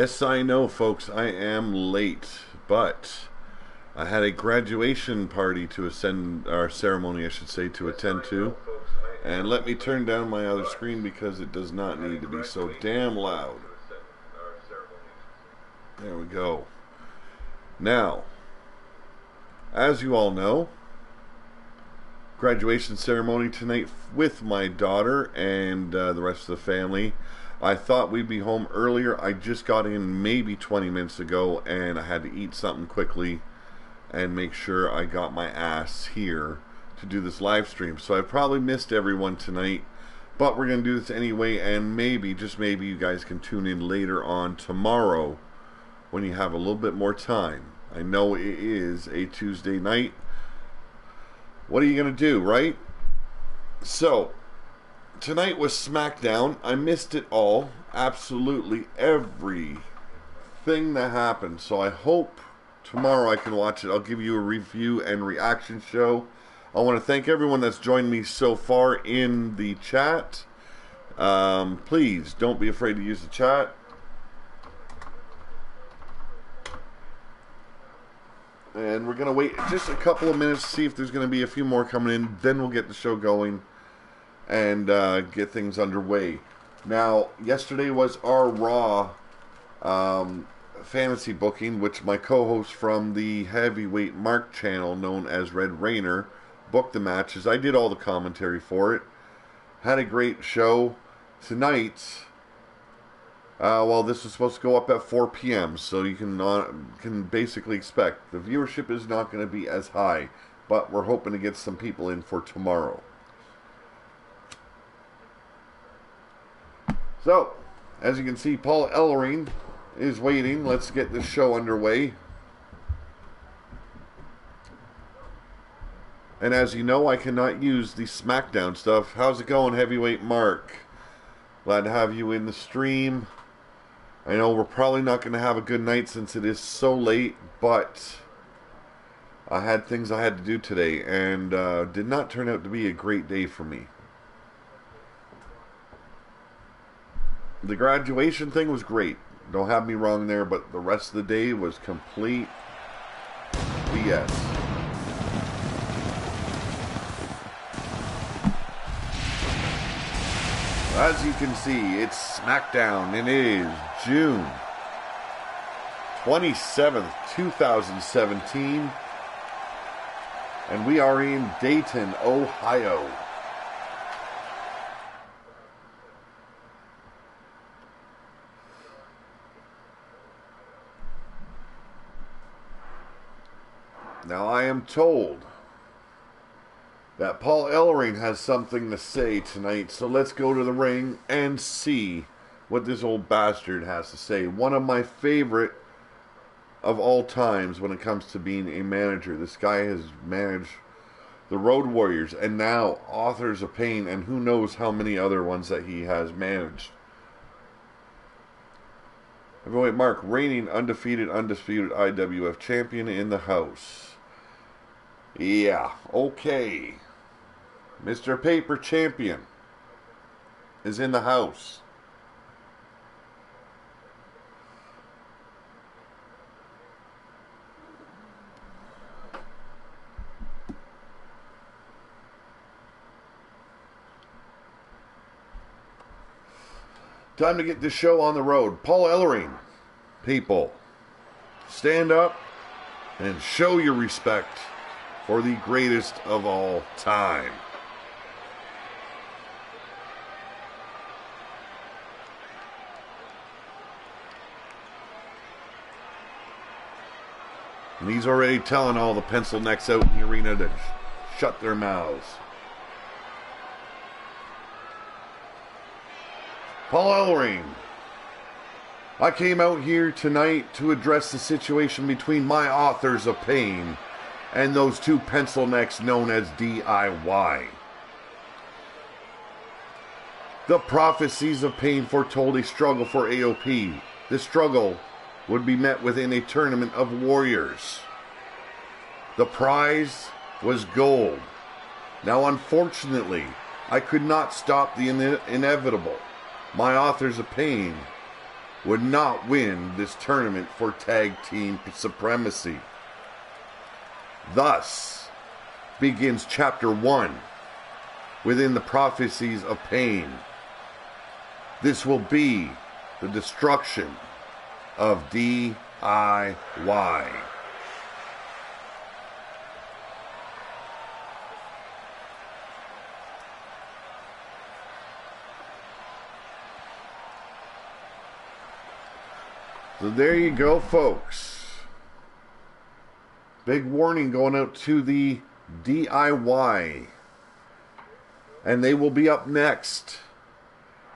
Yes, I know, folks, I am late, but I had a graduation party to ascend, or ceremony, I should say, to attend to. And let me turn down my other screen because it does not need to be so damn loud. There we go. Now, as you all know, graduation ceremony tonight with my daughter and the rest of the family. I thought we'd be home earlier. I just got in maybe 20 minutes ago, and I had to eat something quickly and make sure I got my ass here to do this live stream. So I probably missed everyone tonight, but we're going to do this anyway, and maybe, just maybe, you guys can tune in later on tomorrow when you have a little bit more time. I know it is a Tuesday night. What are you going to do, right? So, tonight was SmackDown. I missed it all. Absolutely everything that happened. So I hope tomorrow I can watch it. I'll give you a review and reaction show. I want to thank everyone that's joined me so far in the chat. Please, don't be afraid to use the chat. And we're going to wait just a couple of minutes to see if there's going to be a few more coming in. Then we'll get the show going and get things underway. Now, yesterday was our Raw fantasy booking, which my co-host from the Heavyweight Mark channel, known as Red Rainer, booked the matches. I did all the commentary for it. Had a great show. Tonight, well, this is supposed to go up at 4 p.m., so you can basically expect the viewership is not going to be as high, but we're hoping to get some people in for tomorrow. So, as you can see, Paul Ellering is waiting. Let's get this show underway. And as you know, I cannot use the SmackDown stuff. How's it going, Heavyweight Mark? Glad to have you in the stream. I know we're probably not going to have a good night since it is so late, but I had things I had to do today, and did not turn out to be a great day for me. The graduation thing was great. Don't have me wrong there, but the rest of the day was complete BS. As you can see, it's SmackDown, and it is June 27th, 2017, and we are in Dayton, Ohio. Now, I am told that Paul Ellering has something to say tonight, so let's go to the ring and see what this old bastard has to say. One of my favorite of all times when it comes to being a manager. This guy has managed the Road Warriors and now Authors of Pain, and who knows how many other ones that he has managed. Heavyweight Mark, reigning undisputed IWF champion in the house. Yeah, okay. Mr. Paper Champion is in the house. Time to get this show on the road. Paul Ellering, people, stand up and show your respect for the greatest of all time. And he's already telling all the pencil necks out in the arena to shut their mouths. Paul Ellering, I came out here tonight to address the situation between my Authors of Pain and those two pencil necks known as DIY. The prophecies of pain foretold a struggle for AOP. The struggle would be met within a tournament of warriors. The prize was gold. Now, unfortunately, I could not stop the inevitable. My Authors of Pain would not win this tournament for tag team supremacy. Thus begins chapter 1 within the prophecies of pain. This will be the destruction of DIY. So there you go, folks. Big warning going out to the DIY. And they will be up next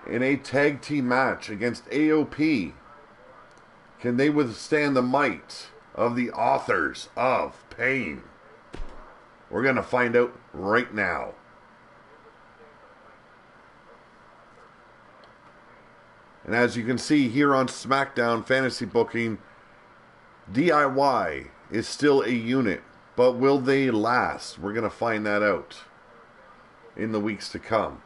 in a tag team match against AOP. Can they withstand the might of the authors of pain? We're going to find out right now. And as you can see here on SmackDown Fantasy Booking, DIY is still a unit, but will they last? We're going to find that out in the weeks to come.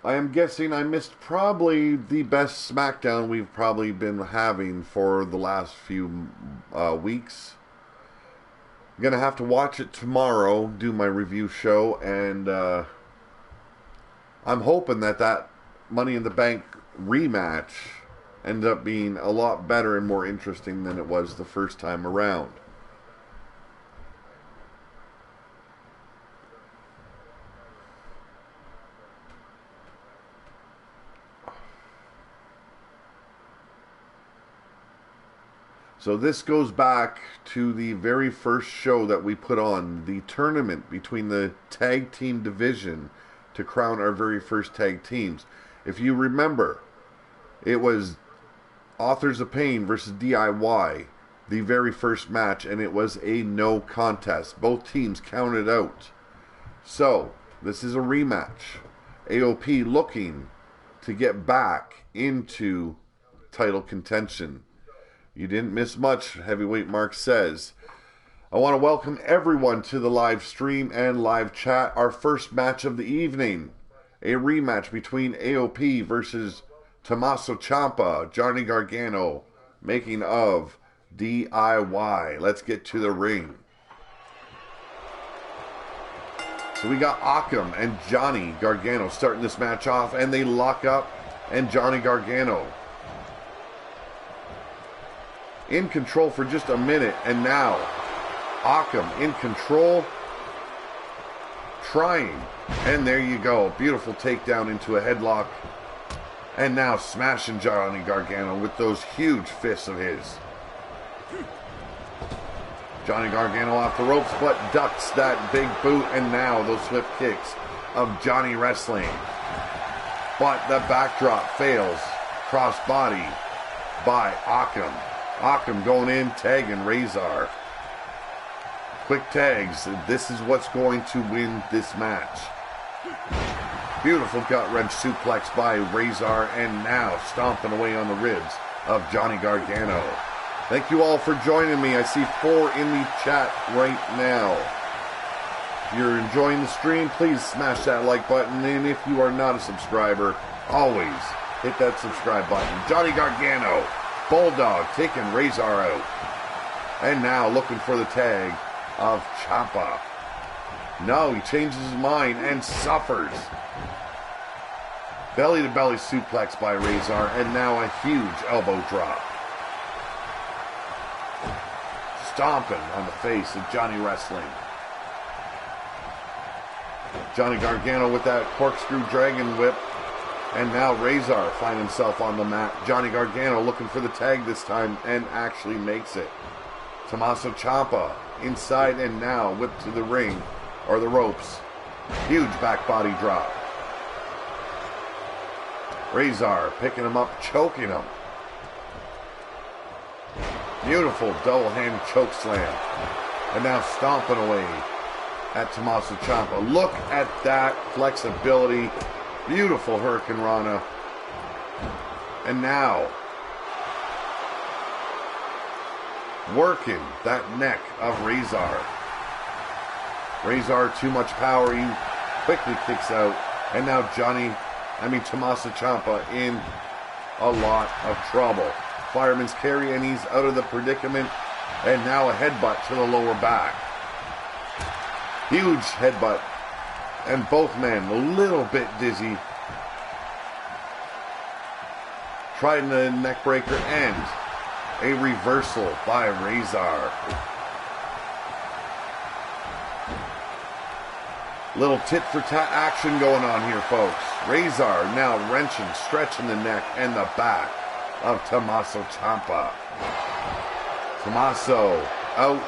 I am guessing I missed probably the best SmackDown we've probably been having for the last few weeks. I'm going to have to watch it tomorrow, do my review show, and I'm hoping that Money in the Bank rematch ended up being a lot better and more interesting than it was the first time around. So this goes back to the very first show that we put on, the tournament between the tag team division to crown our very first tag teams. If you remember, it was Authors of Pain versus DIY, the very first match, and it was a no contest. Both teams counted out. So, this is a rematch. AOP looking to get back into title contention. You didn't miss much, Heavyweight Mark says. I want to welcome everyone to the live stream and live chat. Our first match of the evening, a rematch between AOP versus Tommaso Ciampa, Johnny Gargano, making of DIY. Let's get to the ring. So we got Akam and Johnny Gargano starting this match off, and they lock up, and Johnny Gargano in control for just a minute, and now Akam in control, trying, and there you go, beautiful takedown into a headlock, and now smashing Johnny Gargano with those huge fists of his. Johnny Gargano off the ropes, but ducks that big boot, and now those swift kicks of Johnny Wrestling. But the backdrop fails, crossbody by Akam. Akam going in, tagging Razor. Quick tags. This is what's going to win this match. Beautiful gut wrench suplex by Razor, and now stomping away on the ribs of Johnny Gargano. Thank you all for joining me. I see 4 in the chat right now. If you're enjoying the stream, please smash that like button, and if you are not a subscriber, always hit that subscribe button. Johnny Gargano, Bulldog taking Razor out. And now looking for the tag of Ciampa. No, he changes his mind and suffers. Belly to belly suplex by Razor, and now a huge elbow drop. Stomping on the face of Johnny Wrestling. Johnny Gargano with that corkscrew dragon whip. And now Razor finds himself on the mat. Johnny Gargano looking for the tag this time and actually makes it. Tommaso Ciampa inside, and now whipped to the ring, or the ropes. Huge back body drop. Razor picking him up, choking him. Beautiful double hand choke slam. And now stomping away at Tommaso Ciampa. Look at that flexibility. Beautiful Hurricane Rana. And now, working that neck of Razor. Razor, too much power. He quickly kicks out. And now Tommaso Ciampa in a lot of trouble. Fireman's carry, and he's out of the predicament. And now a headbutt to the lower back. Huge headbutt. And both men a little bit dizzy. Trying the neck breaker, and a reversal by Razor. Little tit-for-tat action going on here, folks. Razor now wrenching, stretching the neck and the back of Tommaso Ciampa. Tommaso out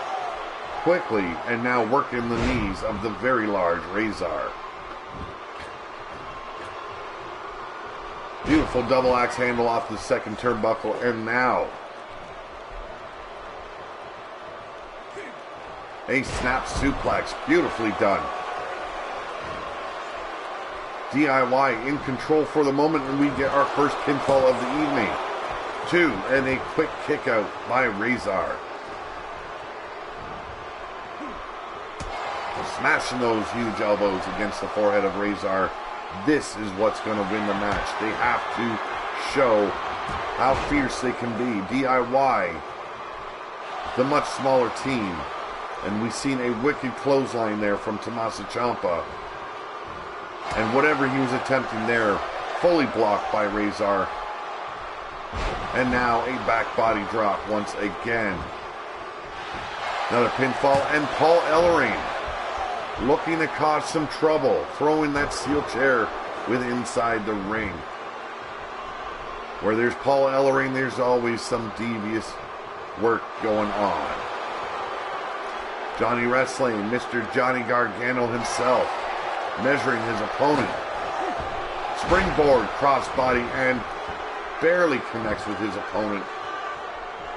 quickly and now working the knees of the very large Razor. Beautiful double axe handle off the second turnbuckle, and now a snap suplex, beautifully done. DIY in control for the moment, and we get our first pinfall of the evening. 2, and a quick kick out by Razor. Smashing those huge elbows against the forehead of Razor. This is what's going to win the match. They have to show how fierce they can be. DIY, the much smaller team. And we've seen a wicked clothesline there from Tommaso Ciampa. And whatever he was attempting there, fully blocked by Razor. And now a back body drop once again. Another pinfall, and Paul Ellering looking to cause some trouble, throwing that steel chair with inside the ring. Where there's Paul Ellering, there's always some devious work going on. Johnny Wrestling, Mr. Johnny Gargano himself, measuring his opponent. Springboard crossbody, and barely connects with his opponent.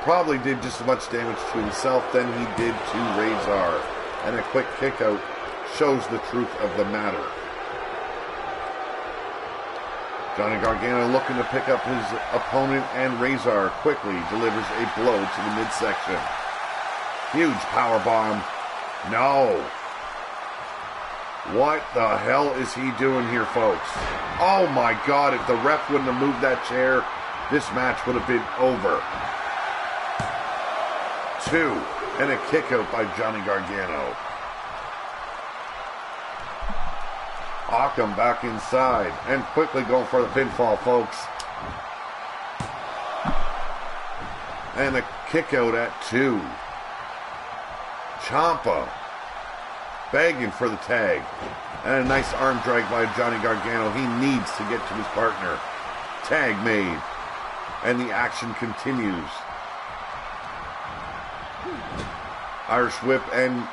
Probably did just as much damage to himself than he did to Razor. And a quick kick out shows the truth of the matter. Johnny Gargano looking to pick up his opponent, and Razor quickly delivers a blow to the midsection. Huge power bomb. No. What the hell is he doing here, folks? Oh my God, if the ref wouldn't have moved that chair, this match would have been over. 2, and a kick out by Johnny Gargano. Occam back inside, and quickly going for the pinfall, folks. And a kick out at 2. Ciampa begging for the tag. And a nice arm drag by Johnny Gargano. He needs to get to his partner. Tag made. And the action continues. Irish whip and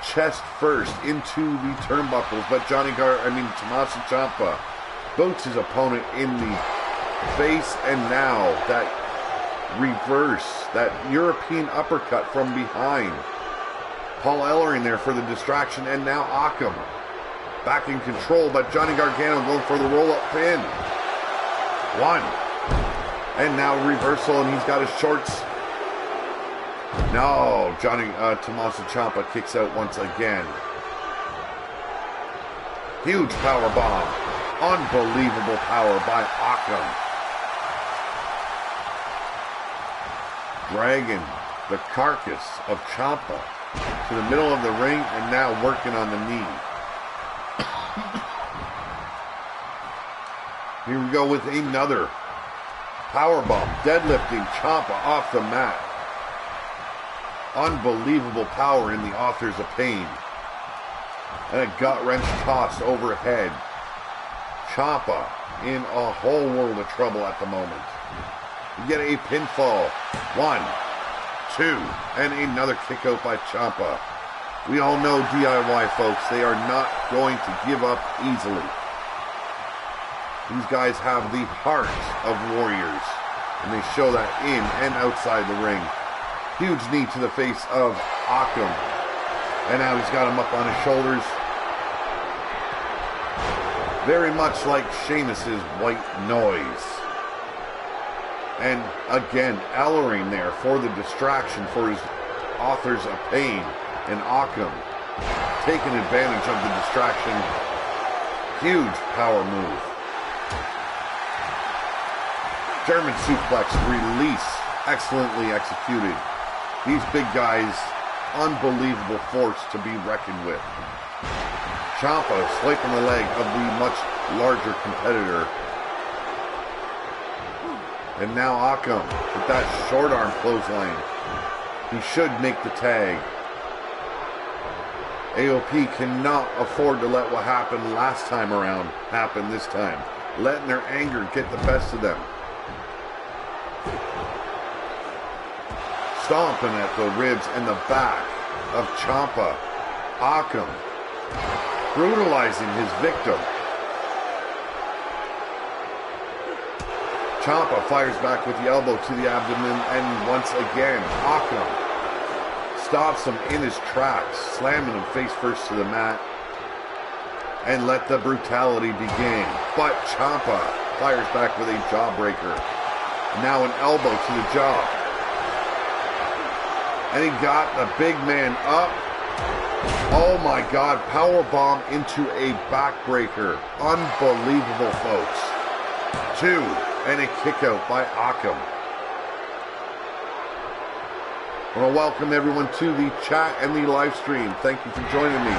chest first into the turnbuckles, but Tommaso Ciampa boots his opponent in the face, and now that reverse, that European uppercut from behind. Paul Ellering there for the distraction, and now Occam back in control, but Johnny Gargano going for the roll-up pin. 1, and now reversal, and he's got his shorts. No, Tommaso Ciampa kicks out once again. Huge power bomb. Unbelievable power by Occam. Dragging the carcass of Ciampa to the middle of the ring, and now working on the knee. Here we go with another power bomb, deadlifting Ciampa off the mat. Unbelievable power in the Authors of Pain. And a gut-wrench toss overhead. Ciampa in a whole world of trouble at the moment. You get a pinfall. 1, 2, and another kick out by Ciampa. We all know DIY, folks. They are not going to give up easily. These guys have the heart of warriors, and they show that in and outside the ring. Huge knee to the face of Occam. And now he's got him up on his shoulders. Very much like Sheamus's white noise. And again, Ellering there for the distraction for his authors of pain. And Occam taking advantage of the distraction. Huge power move. German suplex release. Excellently executed. These big guys, unbelievable force to be reckoned with. Ciampa swiping the leg of the much larger competitor. And now Occam with that short arm clothesline. He should make the tag. AOP cannot afford to let what happened last time around happen this time. Letting their anger get the best of them. Stomping at the ribs and the back of Ciampa. Occam brutalizing his victim. Ciampa fires back with the elbow to the abdomen, and once again, Occam stops him in his tracks, slamming him face first to the mat, and let the brutality begin. But Ciampa fires back with a jawbreaker. Now an elbow to the jaw. And he got the big man up. Oh my God, powerbomb into a backbreaker. Unbelievable, folks. 2, and a kick out by Occam. I want to welcome everyone to the chat and the live stream. Thank you for joining me.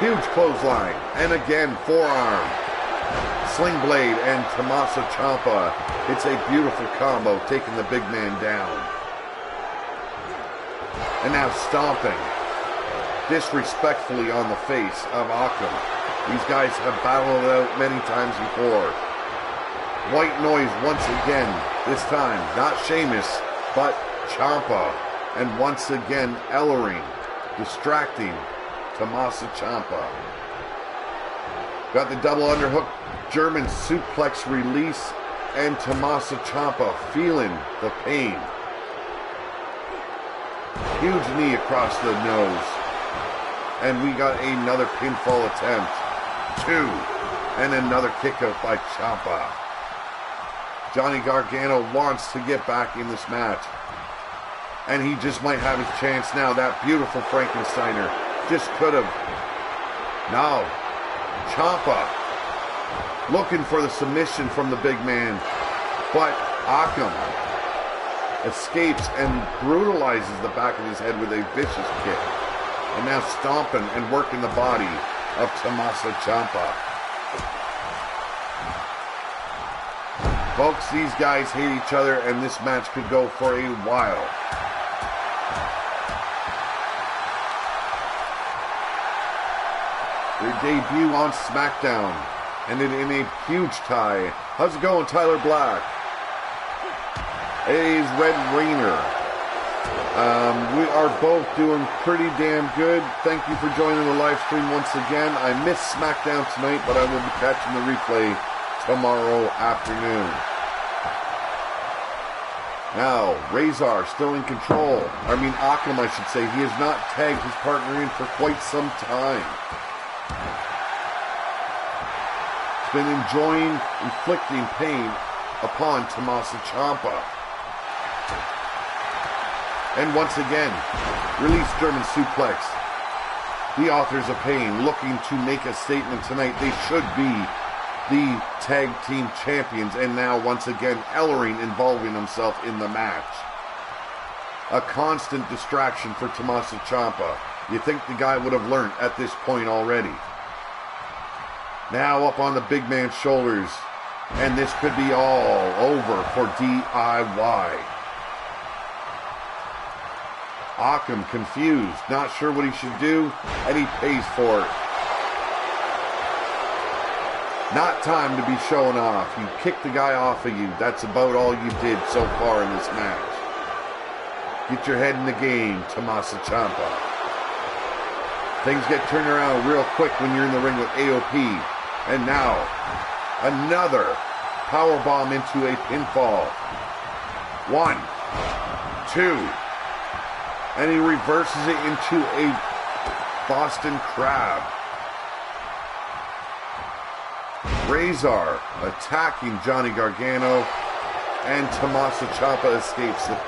Huge clothesline, and again, forearm. Sling blade and Tommaso Ciampa. It's a beautiful combo, taking the big man down. And now stomping disrespectfully on the face of Occam. These guys have battled it out many times before. White noise once again, this time not Sheamus, but Ciampa. And once again, Ellering distracting Tommaso Ciampa. Got the double underhook, German suplex release, and Tommaso Ciampa feeling the pain. Huge knee across the nose. And we got another pinfall attempt. 2. And another kick out by Ciampa. Johnny Gargano wants to get back in this match. And he just might have his chance now. That beautiful Frankensteiner just could have. Now, Ciampa looking for the submission from the big man. But Occam escapes and brutalizes the back of his head with a vicious kick. And now stomping and working the body of Tommaso Ciampa. Folks, these guys hate each other, and this match could go for a while. Their debut on SmackDown ended in a huge tie. How's it going, Tyler Black? It is Red Rainer. We are both doing pretty damn good. Thank you for joining the live stream once again. I missed SmackDown tonight, but I will be catching the replay tomorrow afternoon. Now, Razor still in control. Occam, I should say. He has not tagged his partner in for quite some time. He's been enjoying inflicting pain upon Tommaso Ciampa. And once again, release German suplex. The authors of pain looking to make a statement tonight. They should be the tag team champions. And now once again, Ellering involving himself in the match. A constant distraction for Tommaso Ciampa. You think the guy would have learned at this point already. Now up on the big man's shoulders. And this could be all over for DIY. Occam confused, not sure what he should do, and he pays for it. Not time to be showing off. You kicked the guy off of you. That's about all you did so far in this match. Get your head in the game, Tommaso Ciampa. Things get turned around real quick when you're in the ring with AOP. And now, another powerbomb into a pinfall. 1, 2. And he reverses it into a Boston Crab. Razor attacking Johnny Gargano, and Tommaso Ciampa escapes it.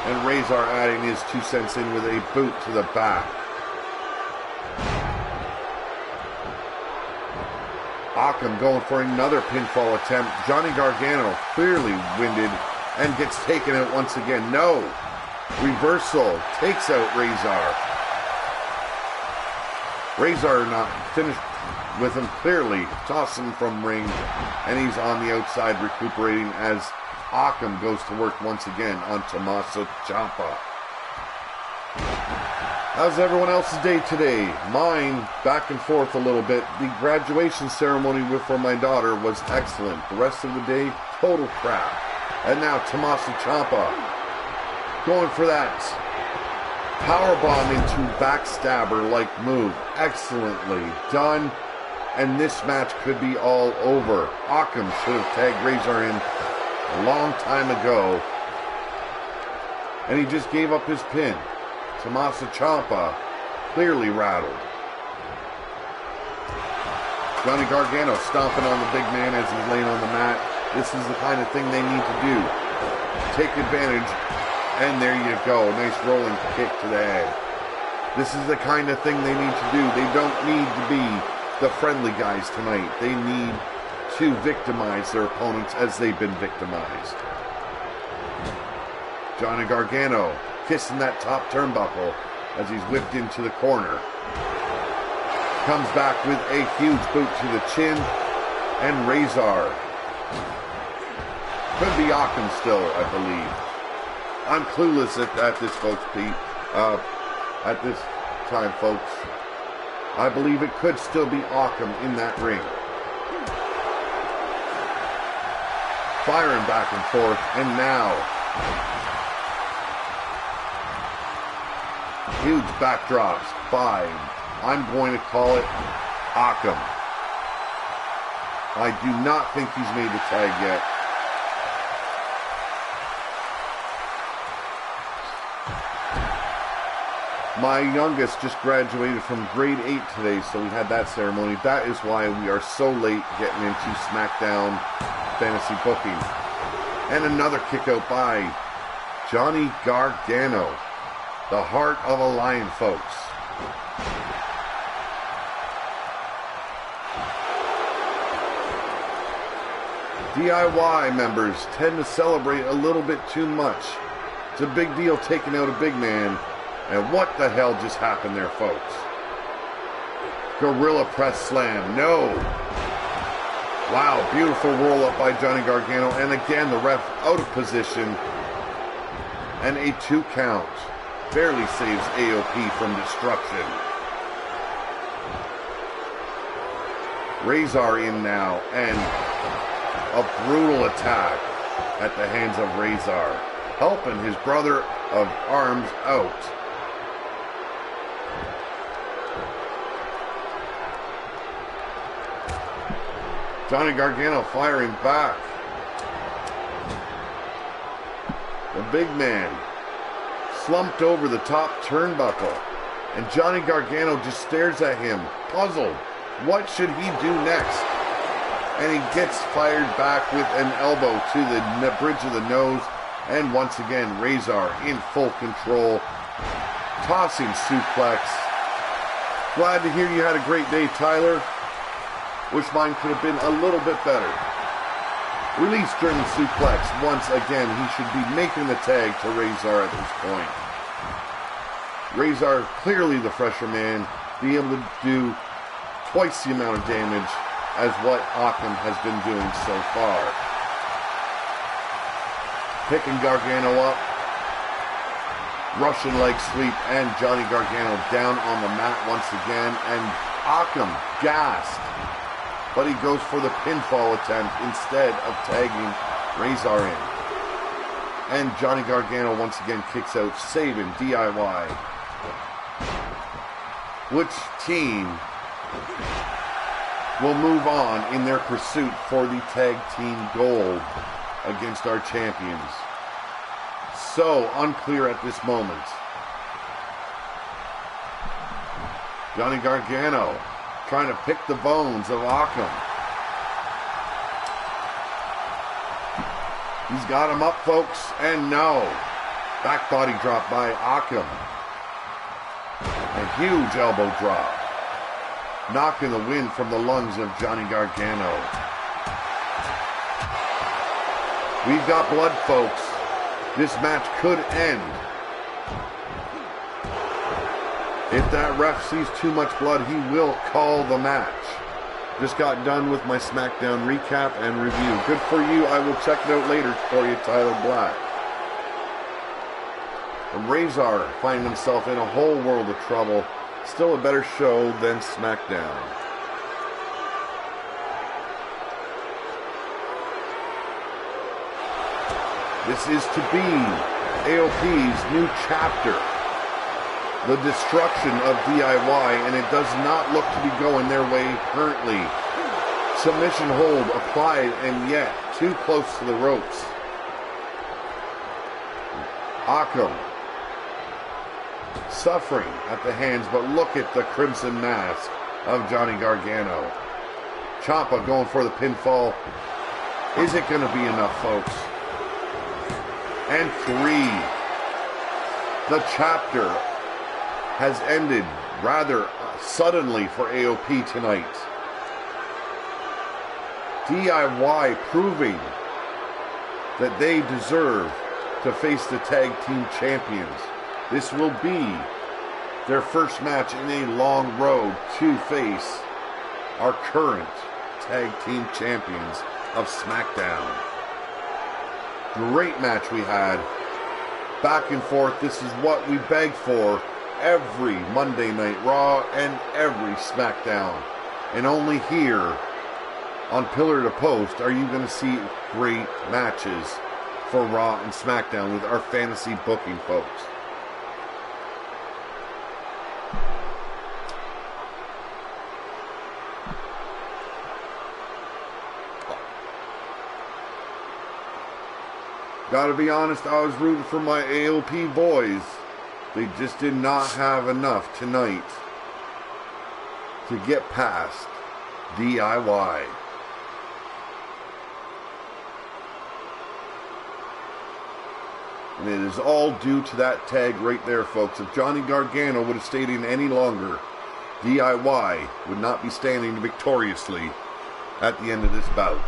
And Razor adding his 2 cents in with a boot to the back. Occam going for another pinfall attempt. Johnny Gargano clearly winded and gets taken out once again. No! Reversal takes out Razor. Razor not finished with him clearly. Toss him from ring, and he's on the outside recuperating as Occam goes to work once again on Tommaso Ciampa. How's everyone else's day today? Mine, back and forth a little bit. The graduation ceremony for my daughter was excellent. The rest of the day, total crap. And now Tommaso Ciampa going for that powerbomb into backstabber-like move. Excellently done. And this match could be all over. Occam should have tagged Razor in a long time ago. And he just gave up his pin. Tommaso Ciampa clearly rattled. Johnny Gargano stomping on the big man as he's laying on the mat. This is the kind of thing they need to do. Take advantage, and there you go. Nice rolling kick to the head. This is the kind of thing they need to do. They don't need to be the friendly guys tonight. They need to victimize their opponents as they've been victimized. Johnny Gargano kissing that top turnbuckle as he's whipped into the corner. Comes back with a huge boot to the chin, and Razor. Could be Occam still, I believe. I'm clueless at this, folks, Pete. At this time, folks. I believe it could still be Occam in that ring. Firing back and forth, and now huge backdrops by, I'm going to call it Occam. I do not think he's made the tag yet. My youngest just graduated from grade 8 today, so we had that ceremony. That is why we are so late getting into SmackDown fantasy booking. And another kick out by Johnny Gargano. The heart of a lion, folks. DIY members tend to celebrate a little bit too much. It's a big deal taking out a big man. And what the hell just happened there, folks? Gorilla press slam. No. Wow, beautiful roll up by Johnny Gargano. And again, the ref out of position. And a 2 count. Barely saves AOP from destruction. Razor in now, and a brutal attack at the hands of Razor, helping his brother of arms out. Johnny Gargano firing back. The big man slumped over the top turnbuckle, and Johnny Gargano just stares at him, puzzled. What should he do next? And he gets fired back with an elbow to the bridge of the nose, and once again, Razor in full control, tossing suplex. Glad to hear you had a great day, Tyler. Wish mine could have been a little bit better. Release German suplex. Once again, he should be making the tag to Razor at this point. Razor, clearly the fresher man, be able to do twice the amount of damage as what Occam has been doing so far. Picking Gargano up. Russian leg sweep, and Johnny Gargano down on the mat once again, and Occam gassed. But he goes for the pinfall attempt instead of tagging Razor in. And Johnny Gargano once again kicks out, saving DIY. Which team will move on in their pursuit for the tag team gold against our champions? So unclear at this moment. Johnny Gargano trying to pick the bones of Akam. He's got him up, folks, and no. Back body drop by Akam. A huge elbow drop. Knocking the wind from the lungs of Johnny Gargano. We've got blood, folks. This match could end. If that ref sees too much blood, he will call the match. Just got done with my SmackDown recap and review. Good for you. I will check it out later for you, Tyler Black. And Razor finding himself in a whole world of trouble. Still a better show than SmackDown. This is to be AOP's new chapter. The destruction of DIY, and it does not look to be going their way currently. Submission hold applied, and yet too close to the ropes. Akam suffering at the hands, but look at the crimson mask of Johnny Gargano. Ciampa going for the pinfall. Is it going to be enough, folks? And 3. The chapter has ended rather suddenly for AOP tonight. DIY proving that they deserve to face the tag team champions. This will be their first match in a long road to face our current tag team champions of SmackDown. Great match we had. Back and forth. This is what we beg for every Monday Night Raw and every SmackDown. And only here on Pillar to Post are you going to see great matches for Raw and SmackDown with our fantasy booking, folks. Gotta be honest, I was rooting for my AOP boys. They just did not have enough tonight to get past DIY. And it is all due to that tag right there, folks. If Johnny Gargano would have stayed in any longer, DIY would not be standing victoriously at the end of this bout.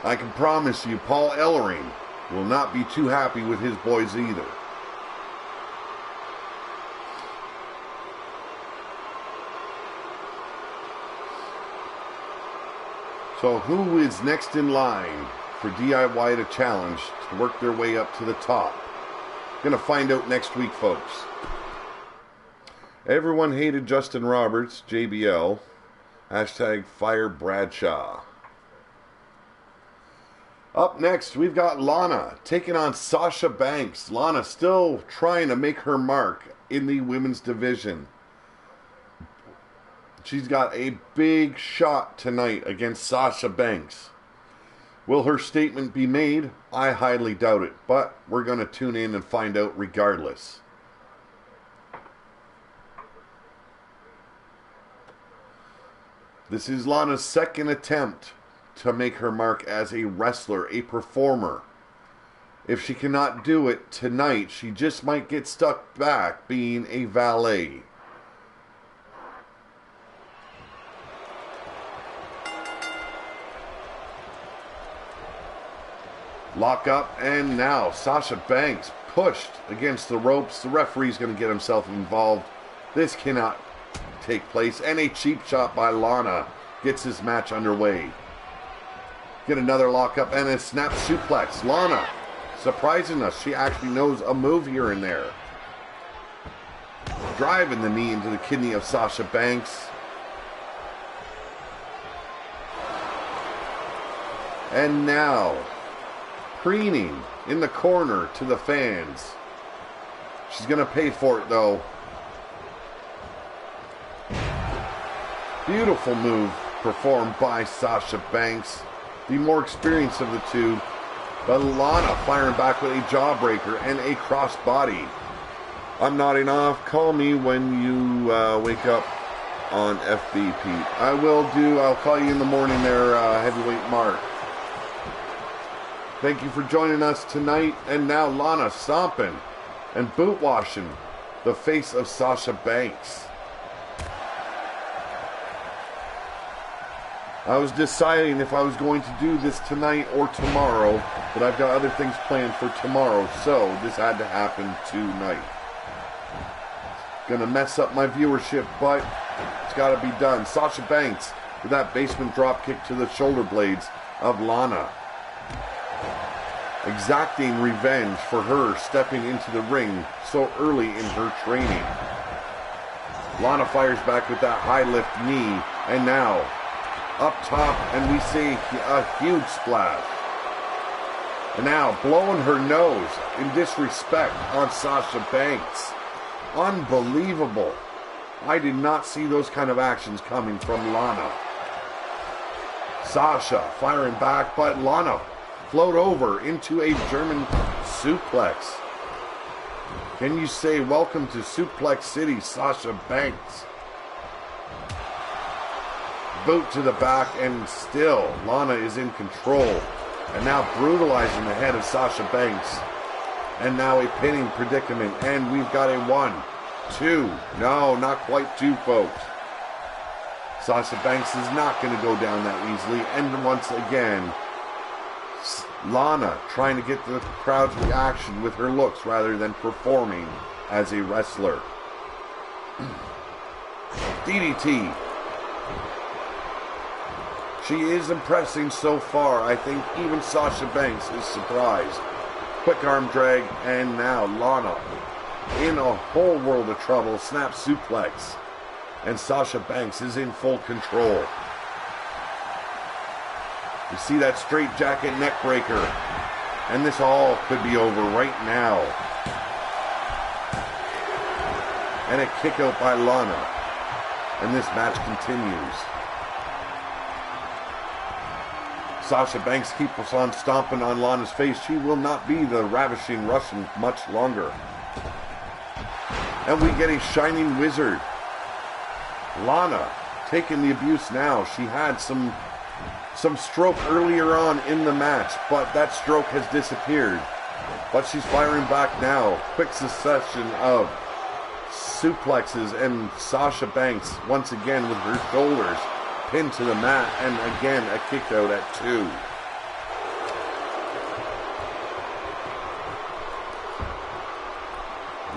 I can promise you, Paul Ellering will not be too happy with his boys either. So who is next in line for DIY to challenge to work their way up to the top? Gonna find out next week, folks. Everyone hated Justin Roberts, JBL. Hashtag fire Bradshaw. Up next, we've got Lana taking on Sasha Banks. Lana still trying to make her mark in the women's division. She's got a big shot tonight against Sasha Banks. Will her statement be made? I highly doubt it, but we're going to tune in and find out regardless. This is Lana's second attempt to make her mark as a wrestler, a performer. If she cannot do it tonight, she just might get stuck back being a valet. Lock up, and now Sasha Banks pushed against the ropes. The referee's going to get himself involved. This cannot take place, and a cheap shot by Lana gets this match underway. Get another lockup and a snap suplex. Lana surprising us. She actually knows a move here and there. Driving the knee into the kidney of Sasha Banks. And now, preening in the corner to the fans. She's going to pay for it, though. Beautiful move performed by Sasha Banks. the more experienced of the two. But Lana firing back with a jawbreaker and a crossbody. I'm nodding off. Call me when you wake up on FB, Pete. I will do. I'll call you in the morning there, Heavyweight Mark. Thank you for joining us tonight. And now Lana stomping and boot washing the face of Sasha Banks. I was deciding if I was going to do this tonight or tomorrow, but I've got other things planned for tomorrow, so this had to happen tonight. Gonna mess up my viewership, but it's gotta be done. Sasha Banks with that basement drop kick to the shoulder blades of Lana. Exacting revenge for her stepping into the ring so early in her training. Lana fires back with that high lift knee, and now up top, and we see a huge splash. And now blowing her nose in disrespect on Sasha Banks. Unbelievable. I did not see those kind of actions coming from Lana. Sasha firing back, but Lana float over into a German suplex. Can you say welcome to Suplex City, Sasha Banks? Boot to the back, and still Lana is in control. And now brutalizing the head of Sasha Banks. And now a pinning predicament. And we've got a 1, 2. No, not quite 2, folks. Sasha Banks is not going to go down that easily. And once again, Lana trying to get the crowd's reaction with her looks rather than performing as a wrestler. DDT. She is impressing so far. I think even Sasha Banks is surprised. Quick arm drag, and now Lana in a whole world of trouble. Snap suplex. And Sasha Banks is in full control. You see that straight jacket neck breaker. And this all could be over right now. And a kick out by Lana. And this match continues. Sasha Banks keeps on stomping on Lana's face. She will not be the ravishing Russian much longer. And we get a shining wizard. Lana taking the abuse now. She had some stroke earlier on in the match, but that stroke has disappeared. But she's firing back now. Quick succession of suplexes, and Sasha Banks once again with her shoulders pinned to the mat, and again a kick out at 2.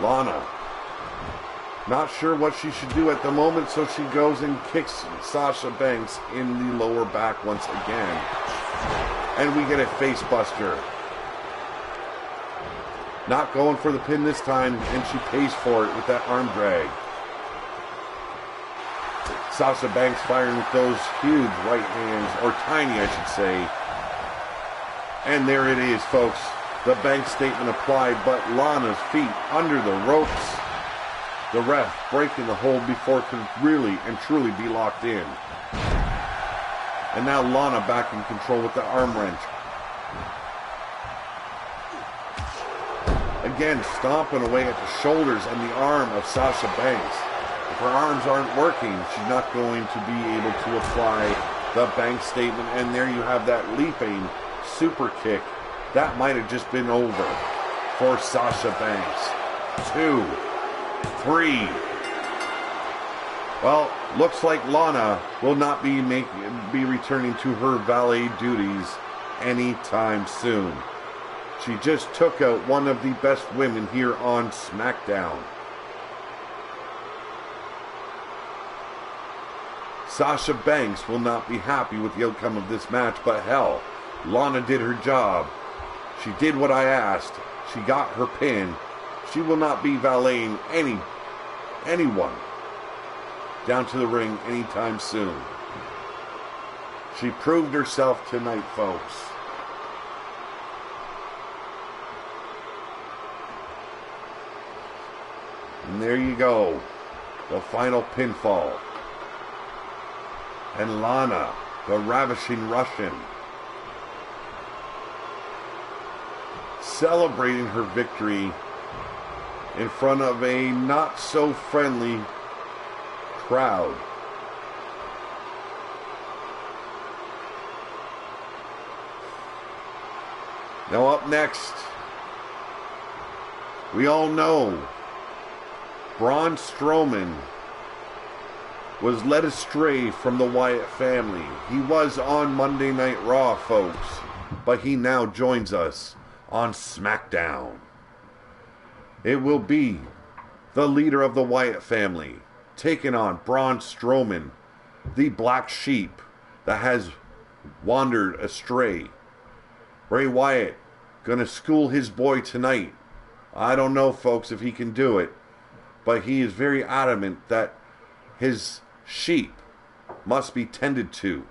Lana not sure what she should do at the moment, so she goes and kicks Sasha Banks in the lower back once again. And we get a face buster. Not going for the pin this time, and she pays for it with that arm drag. Sasha Banks firing with those huge right hands, or tiny I should say. And there it is, folks. The Banks statement applied, but Lana's feet under the ropes. The ref breaking the hold before it could really and truly be locked in. And now Lana back in control with the arm wrench. Again, stomping away at the shoulders and the arm of Sasha Banks. If her arms aren't working, she's not going to be able to apply the Banks statement. And there you have that leaping super kick. That might have just been over for Sasha Banks. 2, 3. Well, looks like Lana will not be returning to her valet duties anytime soon. She just took out one of the best women here on SmackDown. Sasha Banks will not be happy with the outcome of this match, but hell, Lana did her job. She did what I asked. She got her pin. She will not be valeting anyone down to the ring anytime soon. She proved herself tonight, folks. And there you go. The final pinfall. And Lana, the ravishing Russian, celebrating her victory in front of a not so friendly crowd. Now up next, we all know Braun Strowman was led astray from the Wyatt family. He was on Monday Night Raw, folks, but he now joins us on SmackDown. It will be the leader of the Wyatt family taking on Braun Strowman, the black sheep that has wandered astray. Bray Wyatt gonna school his boy tonight. I don't know, folks, if he can do it, but he is very adamant that his sheep must be tended to.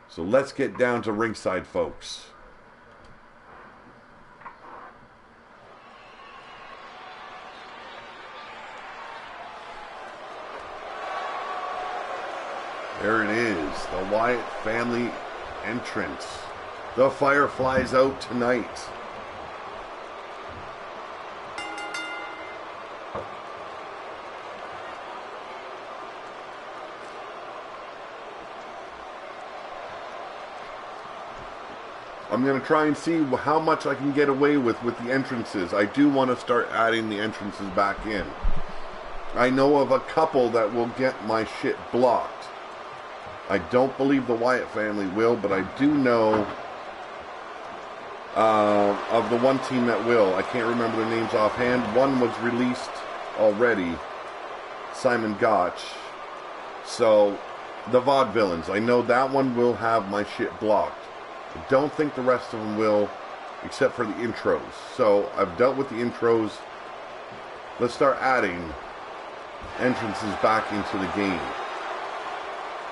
So let's get down to ringside, folks. There it is, the Wyatt family entrance. The Fireflies out tonight. I'm going to try and see how much I can get away with the entrances. I do want to start adding the entrances back in. I know of a couple that will get my shit blocked. I don't believe the Wyatt family will, but I do know of the one team that will. I can't remember their names offhand. One was released already, Simon Gotch. So, the Vaudevillains, I know that one will have my shit blocked. I don't think the rest of them will, except for the intros. So, I've dealt with the intros. Let's start adding entrances back into the game.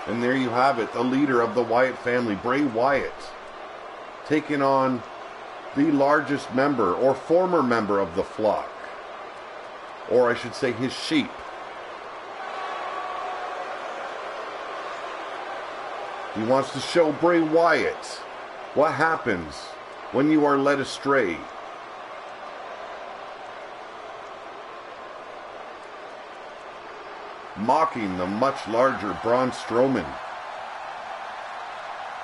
And there you have it, the leader of the Wyatt family, Bray Wyatt, taking on the largest member, or former member of the flock. Or I should say his sheep. He wants to show Bray Wyatt what happens when you are led astray. Mocking the much larger Braun Strowman.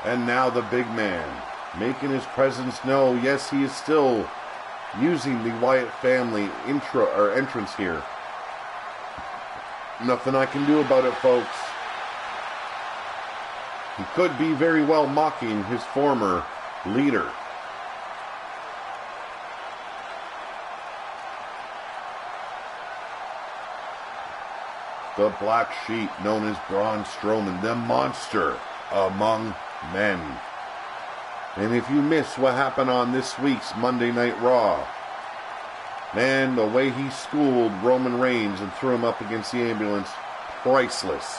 And now the big man, making his presence known. Yes, he is still using the Wyatt family entrance here. Nothing I can do about it, folks. He could be very well mocking his former leader. The black sheep known as Braun Strowman, the monster among men. And if you miss what happened on this week's Monday Night Raw, man, the way he schooled Roman Reigns and threw him up against the ambulance, priceless.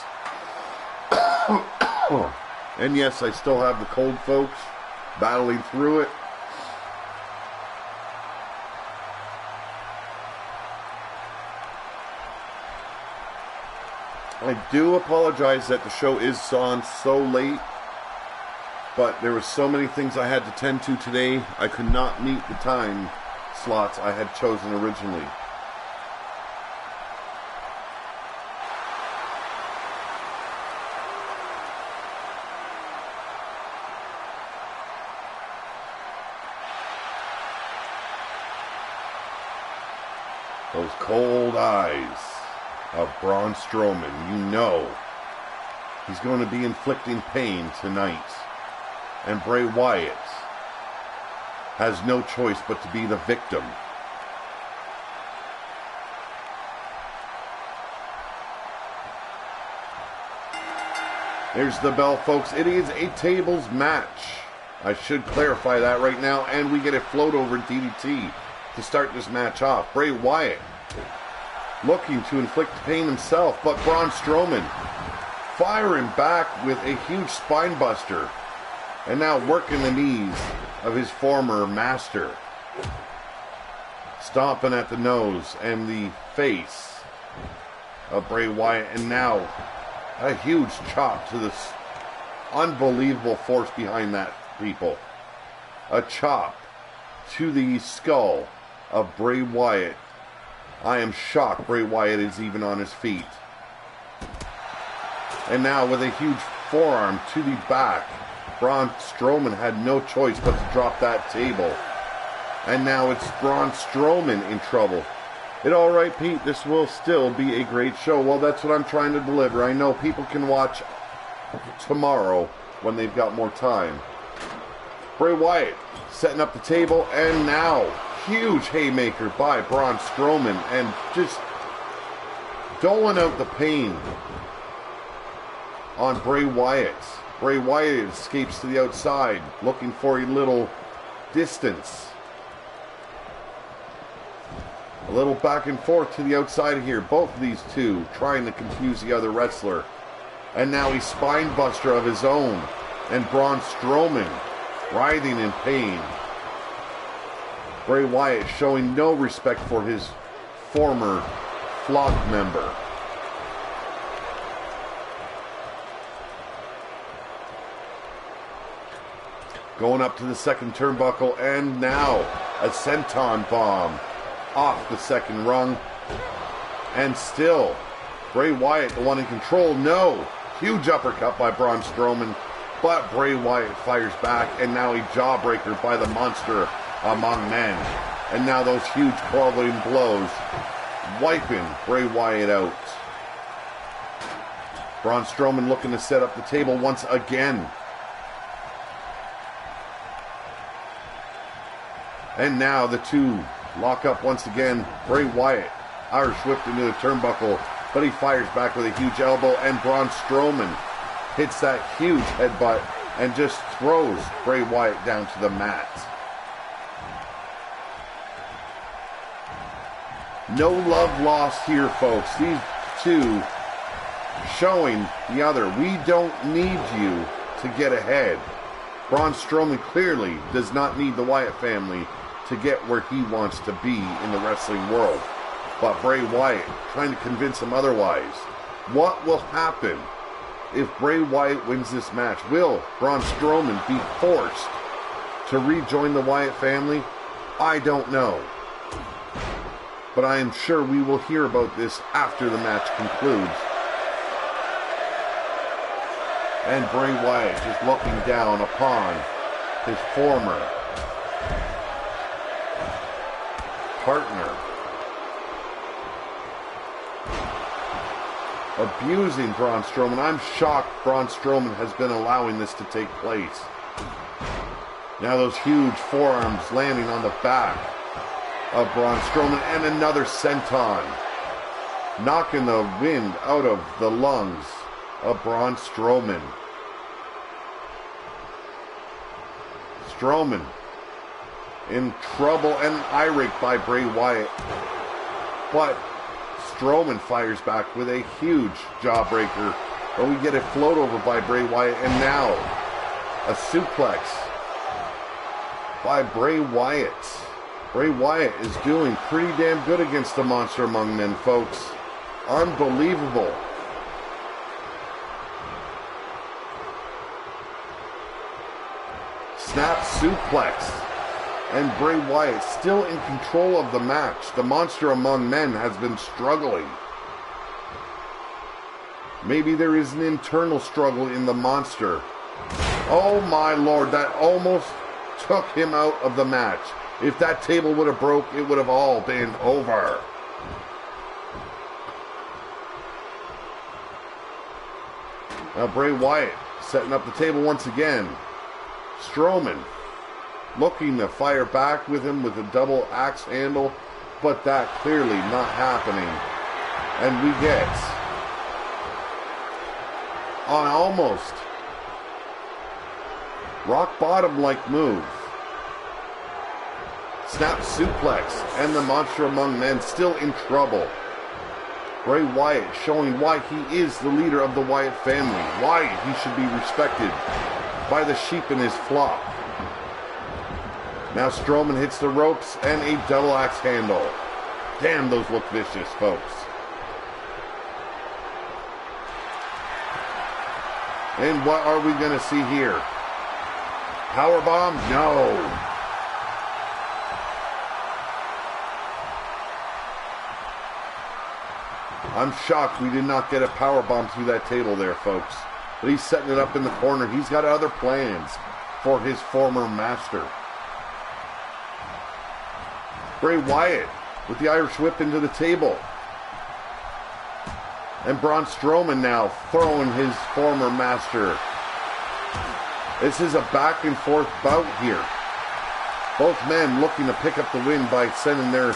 And yes, I still have the cold, folks, battling through it. I do apologize that the show is on so late, but there were so many things I had to tend to today, I could not meet the time slots I had chosen originally. Those cold eyes of Braun Strowman, you know he's going to be inflicting pain tonight. And Bray Wyatt has no choice but to be the victim. There's the bell, folks. It is a tables match. I should clarify that right now. And we get a float over DDT to start this match off. Bray Wyatt looking to inflict pain himself, but Braun Strowman firing back with a huge spine buster. And now working the knees of his former master. Stomping at the nose and the face of Bray Wyatt. And now a huge chop to this unbelievable force behind that, people. A chop to the skull of Bray Wyatt. I am shocked Bray Wyatt is even on his feet. And now with a huge forearm to the back, Braun Strowman had no choice but to drop that table. And now it's Braun Strowman in trouble. All right, Pete, this will still be a great show. Well, that's what I'm trying to deliver. I know people can watch tomorrow when they've got more time. Bray Wyatt setting up the table, and now huge haymaker by Braun Strowman, and just doling out the pain on Bray Wyatt. Bray Wyatt escapes to the outside, looking for a little distance. A little back and forth to the outside here. Both of these two trying to confuse the other wrestler. And now he's spine buster of his own. And Braun Strowman writhing in pain. Bray Wyatt showing no respect for his former flock member. Going up to the second turnbuckle, and now a senton bomb off the second rung. And still Bray Wyatt the one in control. No, huge uppercut by Braun Strowman, but Bray Wyatt fires back, and now a jawbreaker by the monster among men. And now those huge quality blows wiping Bray Wyatt out. Braun Strowman looking to set up the table once again. And now the two lock up once again. Bray Wyatt Irish whipped into the turnbuckle, but he fires back with a huge elbow, and Braun Strowman hits that huge headbutt and just throws Bray Wyatt down to the mat. No love lost here, folks. These two showing the other, we don't need you to get ahead. Braun Strowman clearly does not need the Wyatt family to get where he wants to be in the wrestling world. But Bray Wyatt trying to convince him otherwise. What will happen if Bray Wyatt wins this match? Will Braun Strowman be forced to rejoin the Wyatt family? I don't know. But I am sure we will hear about this after the match concludes. And Bray Wyatt just looking down upon his former partner, abusing Braun Strowman. I'm shocked Braun Strowman has been allowing this to take place. Now those huge forearms landing on the back of Braun Strowman, and another senton, knocking the wind out of the lungs of Braun Strowman. Strowman in trouble, and irate by Bray Wyatt. But Strowman fires back with a huge jawbreaker. But we get a float over by Bray Wyatt, and now a suplex by Bray Wyatt. Bray Wyatt is doing pretty damn good against the monster among men, folks. Unbelievable. Snap suplex. And Bray Wyatt still in control of the match. The monster among men has been struggling. Maybe there is an internal struggle in the monster. Oh my lord, that almost took him out of the match. If that table would have broke, it would have all been over. Now Bray Wyatt setting up the table once again. Strowman looking to fire back with him with a double axe handle, but that clearly not happening. And we get an almost rock bottom like move. Snap suplex, and the monster among men still in trouble. Bray Wyatt showing why he is the leader of the Wyatt family, why he should be respected by the sheep in his flock. Now Strowman hits the ropes and a double axe handle. Damn, those look vicious, folks. And what are we going to see here? Powerbomb? No. I'm shocked we did not get a power bomb through that table there, folks. But he's setting it up in the corner. He's got other plans for his former master. Bray Wyatt with the Irish whip into the table. And Braun Strowman now throwing his former master. This is a back and forth bout here. Both men looking to pick up the win by sending their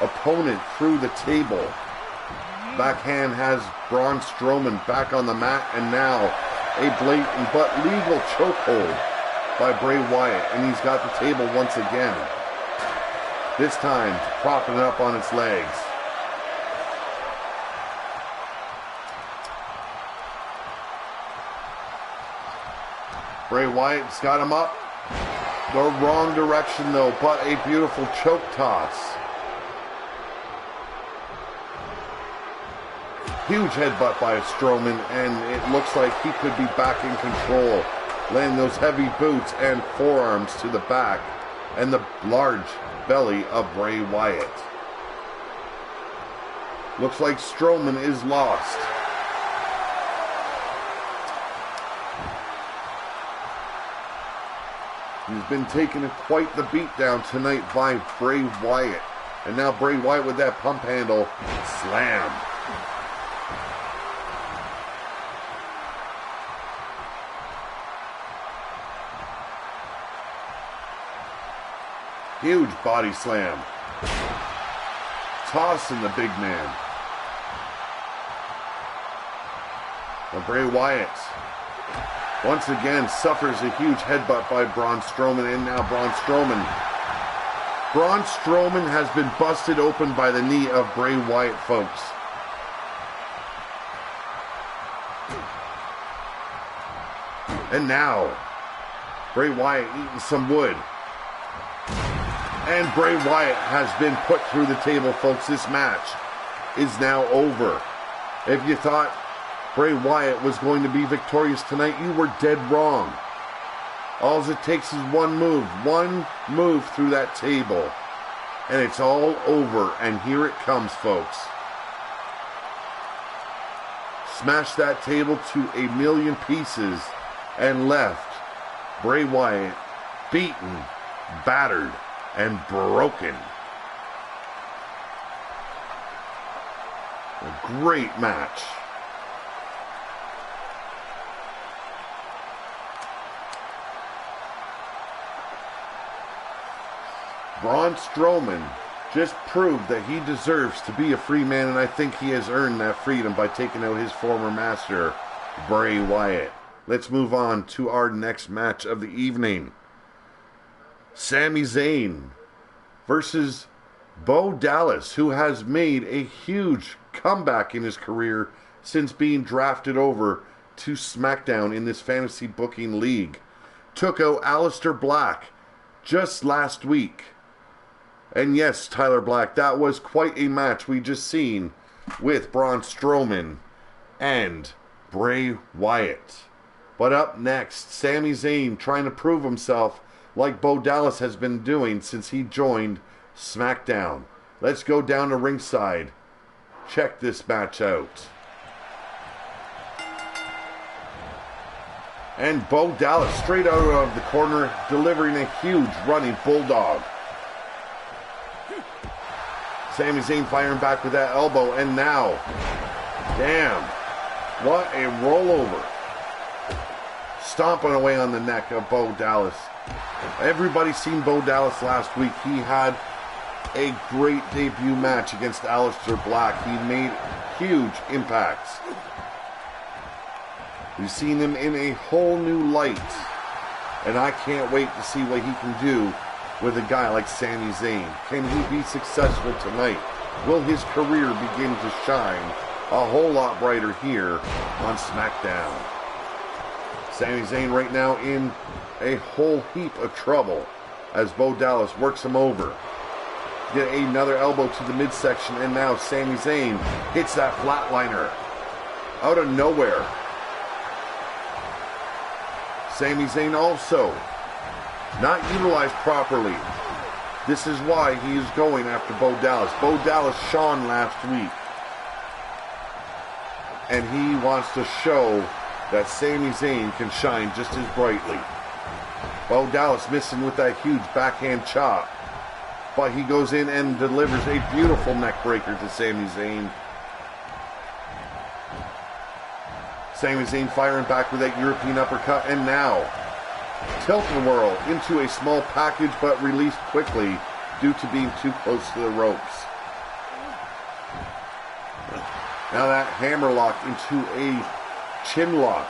opponent through the table. Backhand has Braun Strowman back on the mat, and now a blatant but legal chokehold by Bray Wyatt, and he's got the table once again. This time propping it up on its legs. Bray Wyatt's got him up. The wrong direction though, but a beautiful choke toss. Huge headbutt by Strowman, and it looks like he could be back in control. Laying those heavy boots and forearms to the back, and the large belly of Bray Wyatt. Looks like Strowman is lost. He's been taking quite the beatdown tonight by Bray Wyatt. And now Bray Wyatt with that pump handle slam. Huge body slam. Tossing the big man. Now Bray Wyatt once again suffers a huge headbutt by Braun Strowman, and now Braun Strowman. Braun Strowman has been busted open by the knee of Bray Wyatt, folks. And now, Bray Wyatt eating some wood. And Bray Wyatt has been put through the table, folks. This match is now over. If you thought Bray Wyatt was going to be victorious tonight, you were dead wrong. All it takes is one move through that table, and it's all over. And here it comes, folks. Smashed that table to a million pieces and left Bray Wyatt beaten, battered, and broken. A great match. Braun Strowman just proved that he deserves to be a free man, and I think he has earned that freedom by taking out his former master, Bray Wyatt. Let's move on to our next match of the evening. Sami Zayn versus Bo Dallas, who has made a huge comeback in his career since being drafted over to SmackDown in this fantasy booking league. Took out Aleister Black just last week. And yes, Tyler Black, that was quite a match we just seen with Braun Strowman and Bray Wyatt. But up next, Sami Zayn trying to prove himself like Bo Dallas has been doing since he joined SmackDown. Let's go down to ringside. Check this match out. And Bo Dallas straight out of the corner, delivering a huge running bulldog. Sami Zayn firing back with that elbow, and now, damn, what a rollover. Stomping away on the neck of Bo Dallas. Everybody's seen Bo Dallas last week. He had a great debut match against Aleister Black. He made huge impacts. We've seen him in a whole new light, and I can't wait to see what he can do with a guy like Sami Zayn. Can he be successful tonight? Will his career begin to shine a whole lot brighter here on SmackDown? Sami Zayn right now in a whole heap of trouble as Bo Dallas works him over. Get another elbow to the midsection, and now Sami Zayn hits that flatliner out of nowhere. Sami Zayn also not utilized properly. This is why he is going after Bo Dallas. Bo Dallas shone last week. and he wants to show that Sami Zayn can shine just as brightly. Bo Dallas missing with that huge backhand chop, but he goes in and delivers a beautiful neck breaker to Sami Zayn. Sami Zayn firing back with that European uppercut, and now tilt-a-whirl into a small package, but released quickly due to being too close to the ropes. Now that hammerlock into a chin lock.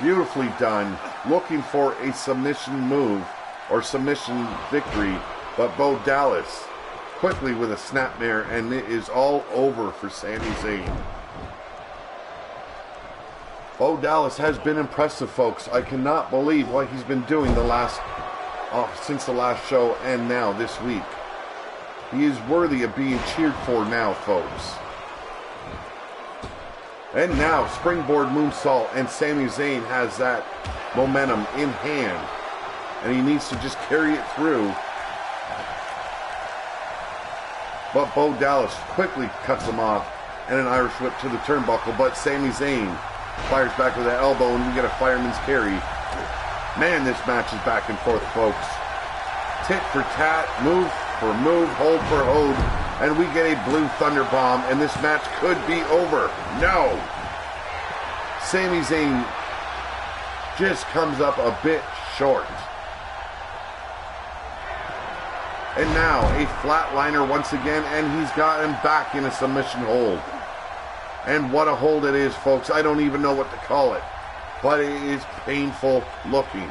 Beautifully done. Looking for a submission move or submission victory, but Bo Dallas quickly with a snapmare, and it is all over for Sami Zayn. Bo Dallas has been impressive, folks. I cannot believe what he's been doing since the last show and now this week. He is worthy of being cheered for now, folks. And now, springboard moonsault, and Sami Zayn has that momentum in hand. And he needs to just carry it through. But Bo Dallas quickly cuts him off, and an Irish whip to the turnbuckle. But Sami Zayn fires back with that elbow, and we get a fireman's carry. Man, this match is back and forth, folks. Tit for tat, move for move, hold for hold. And we get a blue thunder bomb, and this match could be over. No! Sami Zayn just comes up a bit short. And now a flatliner once again, and he's got him back in a submission hold. And what a hold it is, folks. I don't even know what to call it. But it is painful looking.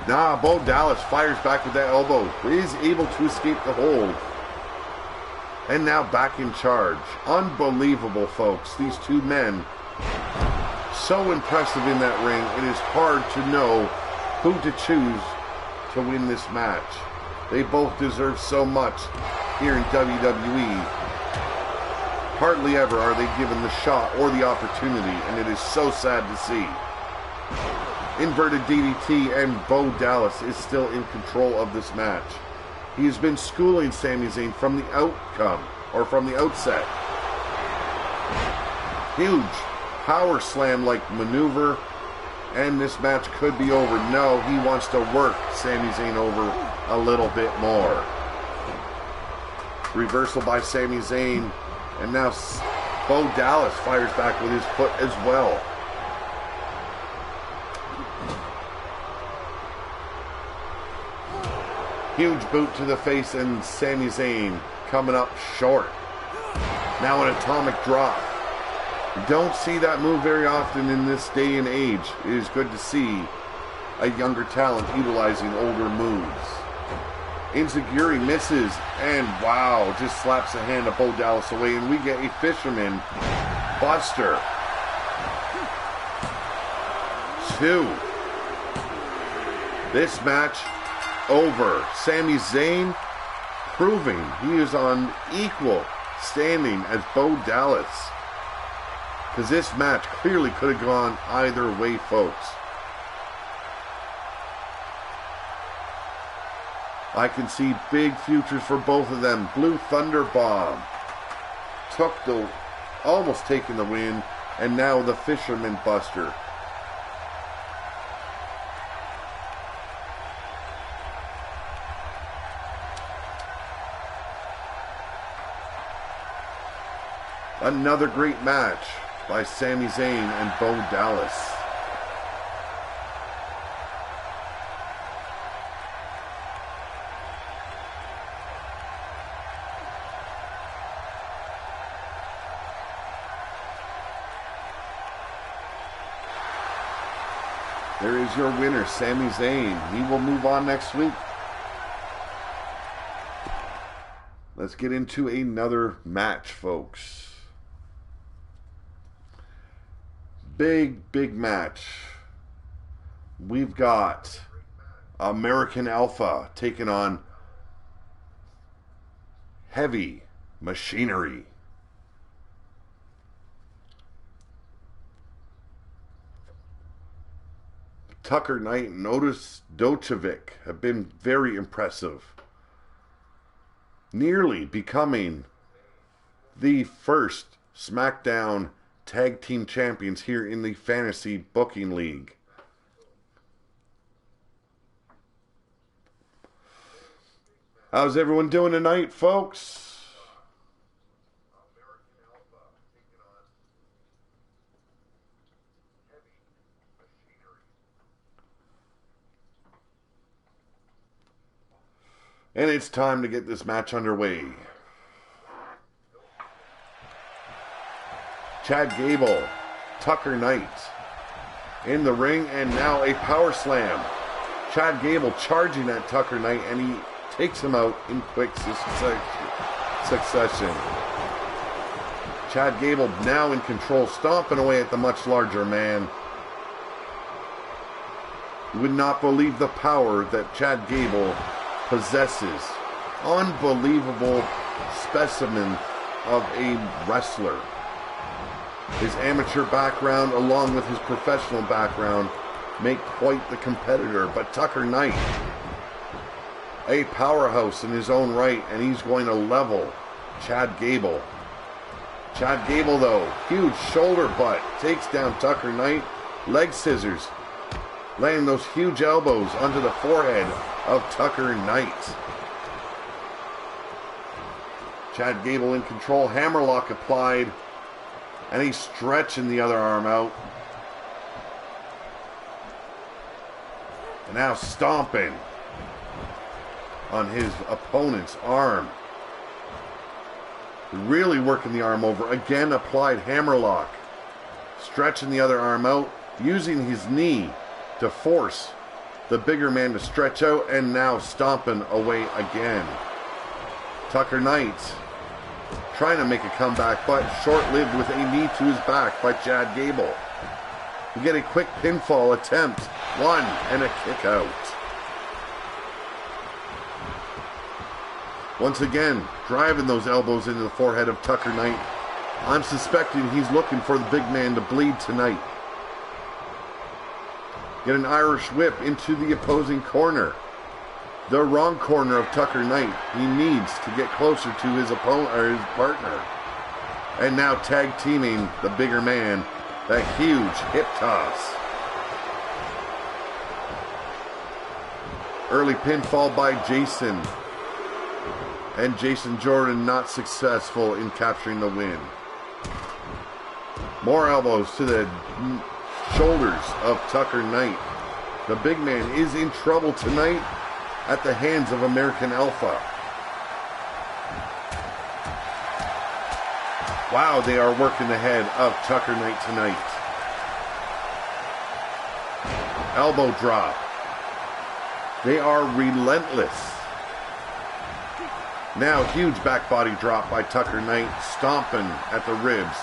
Bo Dallas fires back with that elbow. Is able to escape the hold. And now back in charge. Unbelievable, folks. These two men, so impressive in that ring. It is hard to know who to choose to win this match. They both deserve so much here in WWE. Hardly ever are they given the shot or the opportunity, and it is so sad to see. Inverted DDT, and Bo Dallas is still in control of this match. He has been schooling Sami Zayn from the outset. Huge power slam like maneuver, and this match could be over. No, he wants to work Sami Zayn over a little bit more. Reversal by Sami Zayn, and now Bo Dallas fires back with his foot as well. Huge boot to the face, and Sami Zayn coming up short. Now an atomic drop. Don't see that move very often in this day and age. It is good to see a younger talent utilizing older moves. Enziguri misses, and wow, just slaps the hand of Bo Dallas away, and we get a fisherman buster. 2. This match over. Sami Zayn proving he is on equal standing as Bo Dallas. Because this match clearly could have gone either way, folks. I can see big futures for both of them. Blue Thunder Bomb. Almost taking the win. And now the Fisherman Buster. Another great match by Sami Zayn and Bo Dallas. There is your winner, Sami Zayn. He will move on next week. Let's get into another match, folks. Big match. We've got American Alpha taking on Heavy Machinery. Tucker Knight and Otis Docevic have been very impressive. Nearly becoming the first SmackDown Tag Team Champions here in the Fantasy Booking League. How's everyone doing tonight, folks? And it's time to get this match underway. Chad Gable, Tucker Knight in the ring, and now a power slam. Chad Gable charging at Tucker Knight, and he takes him out in quick succession. Chad Gable now in control, stomping away at the much larger man. You would not believe the power that Chad Gable possesses. Unbelievable specimen of a wrestler. His amateur background along with his professional background make quite the competitor. But Tucker Knight, a powerhouse in his own right, and he's going to level Chad Gable. Chad Gable, though, huge shoulder butt, takes down Tucker Knight. Leg scissors, laying those huge elbows onto the forehead of Tucker Knight. Chad Gable in control, hammerlock applied, and he's stretching the other arm out. And now stomping on his opponent's arm. Really working the arm over. Again, applied hammerlock. Stretching the other arm out, using his knee to force the bigger man to stretch out, and now stomping away again. Tucker Knight trying to make a comeback, but short-lived with a knee to his back by Chad Gable. We get a quick pinfall attempt. One, and a kick out. Once again, driving those elbows into the forehead of Tucker Knight. I'm suspecting he's looking for the big man to bleed tonight. Get an Irish whip into the opposing corner. The wrong corner of Tucker Knight. He needs to get closer to his opponent or his partner. And now tag teaming the bigger man. A huge hip toss. Early pinfall by Jason. And Jason Jordan not successful in capturing the win. More elbows to the shoulders of Tucker Knight. The big man is in trouble tonight at the hands of American Alpha. Wow, they are working the head of Tucker Knight tonight. Elbow drop. They are relentless. Now, huge back body drop by Tucker Knight, stomping at the ribs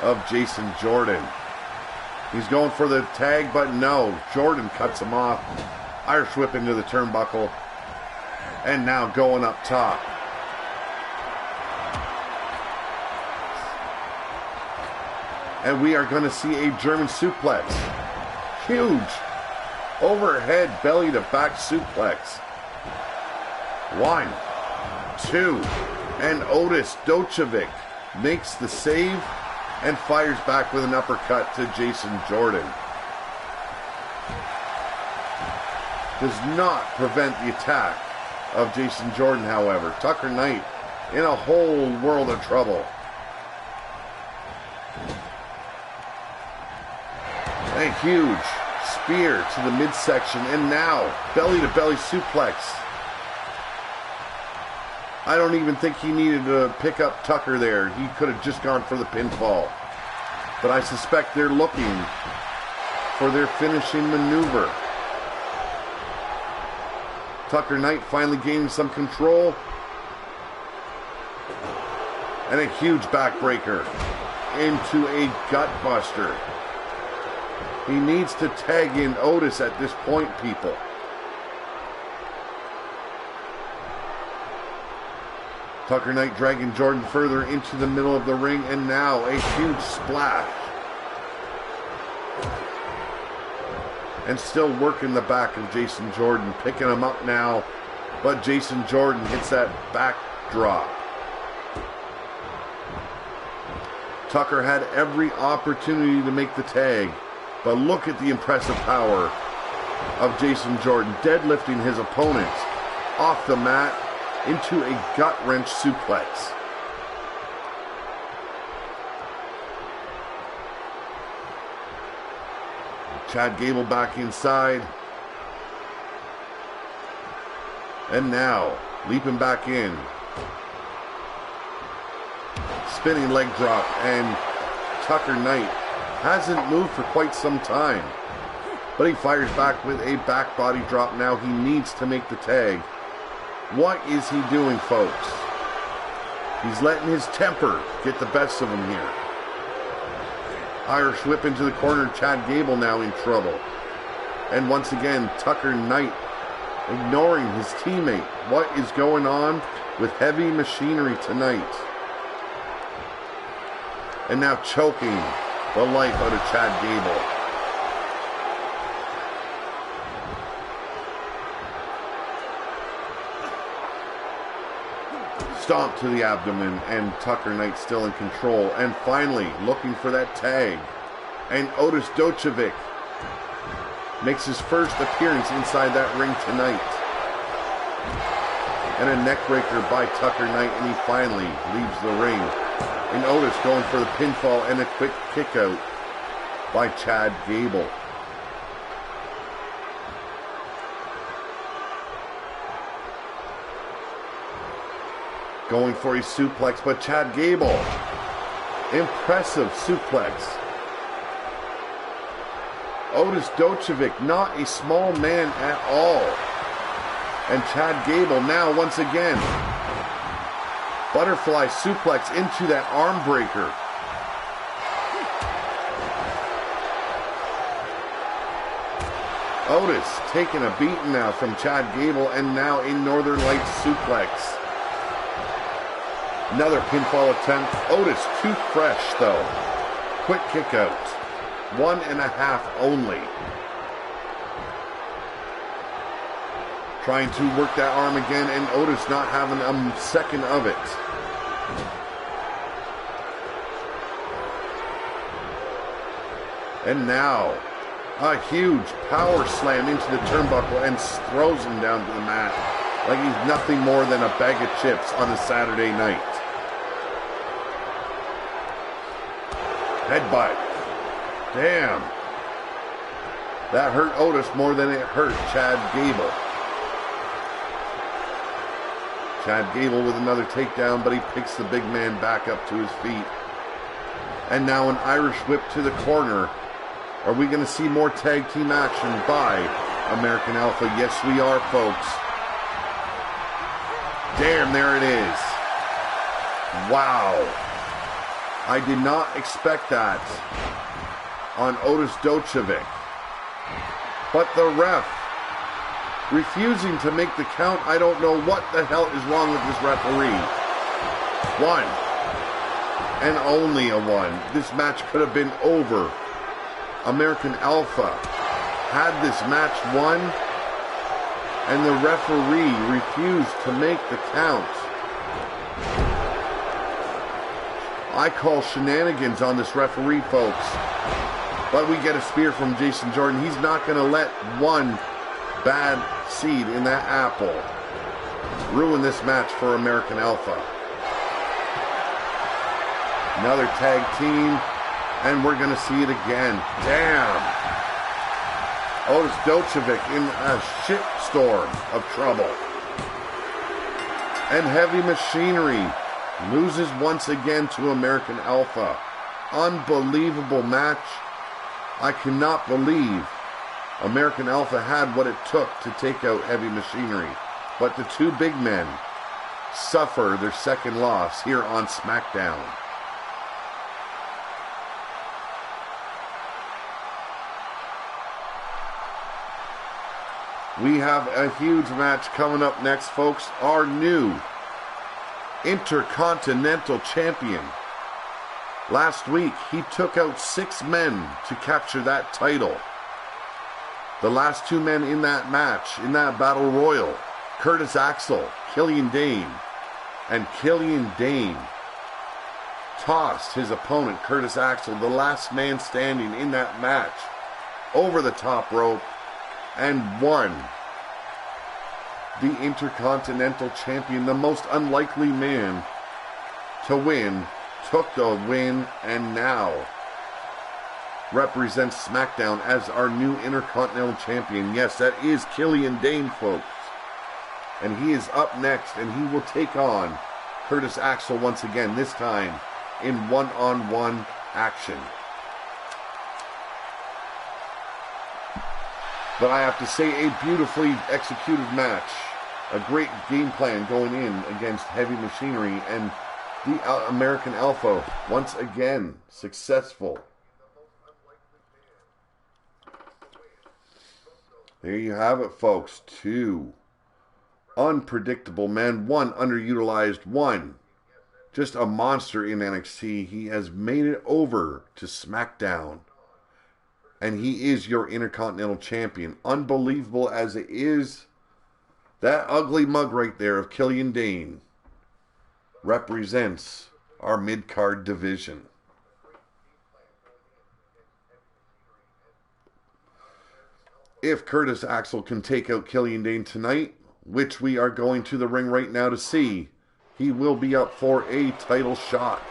of Jason Jordan. He's going for the tag, but no. Jordan cuts him off. Irish whip into the turnbuckle. And now going up top. And we are going to see a German suplex. Huge overhead belly to back suplex. 1, 2, and Otis Docevic makes the save and fires back with an uppercut to Jason Jordan. Does not prevent the attack of Jason Jordan, however. Tucker Knight in a whole world of trouble. A huge spear to the midsection, and now belly-to-belly suplex. I don't even think he needed to pick up Tucker there. He could have just gone for the pinfall. But I suspect they're looking for their finishing maneuver. Tucker Knight finally gaining some control. And a huge backbreaker into a gutbuster. He needs to tag in Otis at this point, people. Tucker Knight dragging Jordan further into the middle of the ring, and now a huge splash. And still working the back of Jason Jordan, picking him up now, but Jason Jordan hits that back drop. Tucker had every opportunity to make the tag, but look at the impressive power of Jason Jordan, deadlifting his opponent off the mat into a gut-wrench suplex. Chad Gable back inside. And now, leaping back in. Spinning leg drop, and Tucker Knight hasn't moved for quite some time. But he fires back with a back body drop now. He needs to make the tag. What is he doing, folks? He's letting his temper get the best of him here. Irish whip into the corner. Chad Gable now in trouble. And once again, Tucker Knight ignoring his teammate. What is going on with heavy machinery tonight? And now choking the life out of Chad Gable. Stomp to the abdomen, and Tucker Knight still in control. And finally, looking for that tag. And Otis Docevic makes his first appearance inside that ring tonight. And a neckbreaker by Tucker Knight, and he finally leaves the ring. And Otis going for the pinfall and a quick kick out by Chad Gable. Going for a suplex, but Chad Gable, impressive suplex. Otis Docevic, not a small man at all. And Chad Gable now once again, butterfly suplex into that arm breaker. Otis taking a beating now from Chad Gable, and now a Northern Lights suplex. Another pinfall attempt. Otis too fresh though. Quick kick out. 1.5 only. Trying to work that arm again, and Otis not having a second of it. And now, a huge power slam into the turnbuckle and throws him down to the mat like he's nothing more than a bag of chips on a Saturday night. Headbutt. Damn. That hurt Otis more than it hurt Chad Gable. Chad Gable with another takedown, but he picks the big man back up to his feet. And now an Irish whip to the corner. Are we going to see more tag team action by American Alpha? Yes, we are, folks. Damn, there it is. Wow. I did not expect that on Otis Docevic. But the ref refusing to make the count. I don't know what the hell is wrong with this referee. 1. And only a 1. This match could have been over. American Alpha had this match won, and the referee refused to make the count. I call shenanigans on this referee, folks. But we get a spear from Jason Jordan. He's not going to let one bad seed in that apple ruin this match for American Alpha. Another tag team, and we're going to see it again. Damn. Otis Docevic in a shitstorm of trouble. And Heavy Machinery loses once again to American Alpha. Unbelievable match. I cannot believe American Alpha had what it took to take out Heavy Machinery. But the two big men suffer their second loss here on SmackDown. We have a huge match coming up next, folks. Our new Intercontinental Champion. Last week, he took out 6 men to capture that title. The last 2 men in that match, in that Battle Royal, Curtis Axel, Killian Dane. And Killian Dane tossed his opponent, Curtis Axel, the last man standing in that match, over the top rope and won. The Intercontinental Champion, the most unlikely man to win, took the win and now represents SmackDown as our new Intercontinental Champion. Yes, that is Killian Dane, folks. And he is up next, and he will take on Curtis Axel once again, this time in one-on-one action. But I have to say, a beautifully executed match. A great game plan going in against Heavy Machinery, and the American Alpha, once again, successful. There you have it, folks. Two unpredictable men, one underutilized, one just a monster in NXT. He has made it over to SmackDown, and he is your Intercontinental Champion. Unbelievable as it is, that ugly mug right there of Killian Dane represents our mid-card division. If Curtis Axel can take out Killian Dane tonight, which we are going to the ring right now to see, he will be up for a title shot.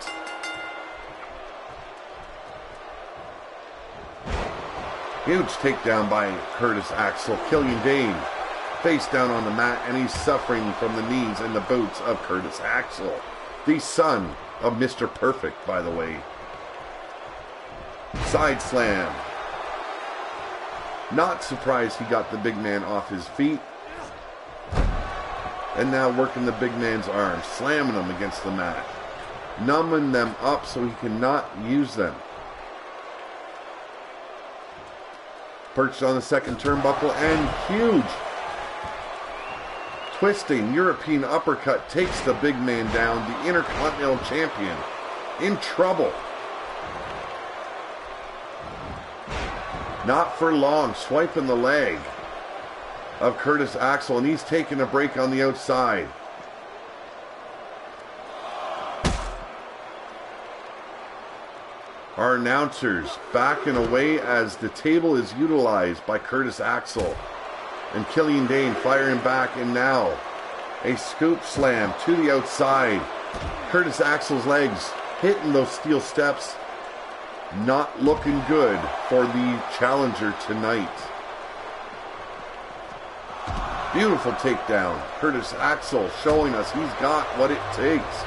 Huge takedown by Curtis Axel. Killian Dane face down on the mat, and he's suffering from the knees and the boots of Curtis Axel, the son of Mr. Perfect, by the way. Side slam. Not surprised he got the big man off his feet. And now working the big man's arms, slamming them against the mat, numbing them up so he cannot use them. Perched on the second turnbuckle, and huge twisting European uppercut takes the big man down. The Intercontinental Champion in trouble. Not for long, swiping the leg of Curtis Axel, and he's taking a break on the outside. Our announcers backing away as the table is utilized by Curtis Axel. And Killian Dane firing back, and now a scoop slam to the outside. Curtis Axel's legs hitting those steel steps. Not looking good for the challenger tonight. Beautiful takedown. Curtis Axel showing us he's got what it takes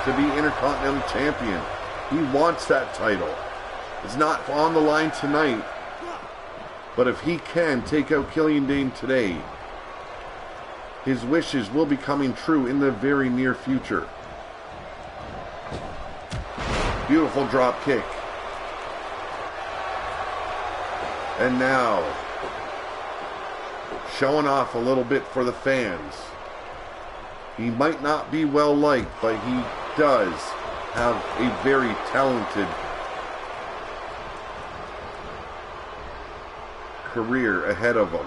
to be Intercontinental Champion. He wants that title. It's not on the line tonight, but if he can take out Killian Dane today, his wishes will be coming true in the very near future. Beautiful drop kick. And now, showing off a little bit for the fans. He might not be well liked, but he does have a very talented career ahead of him.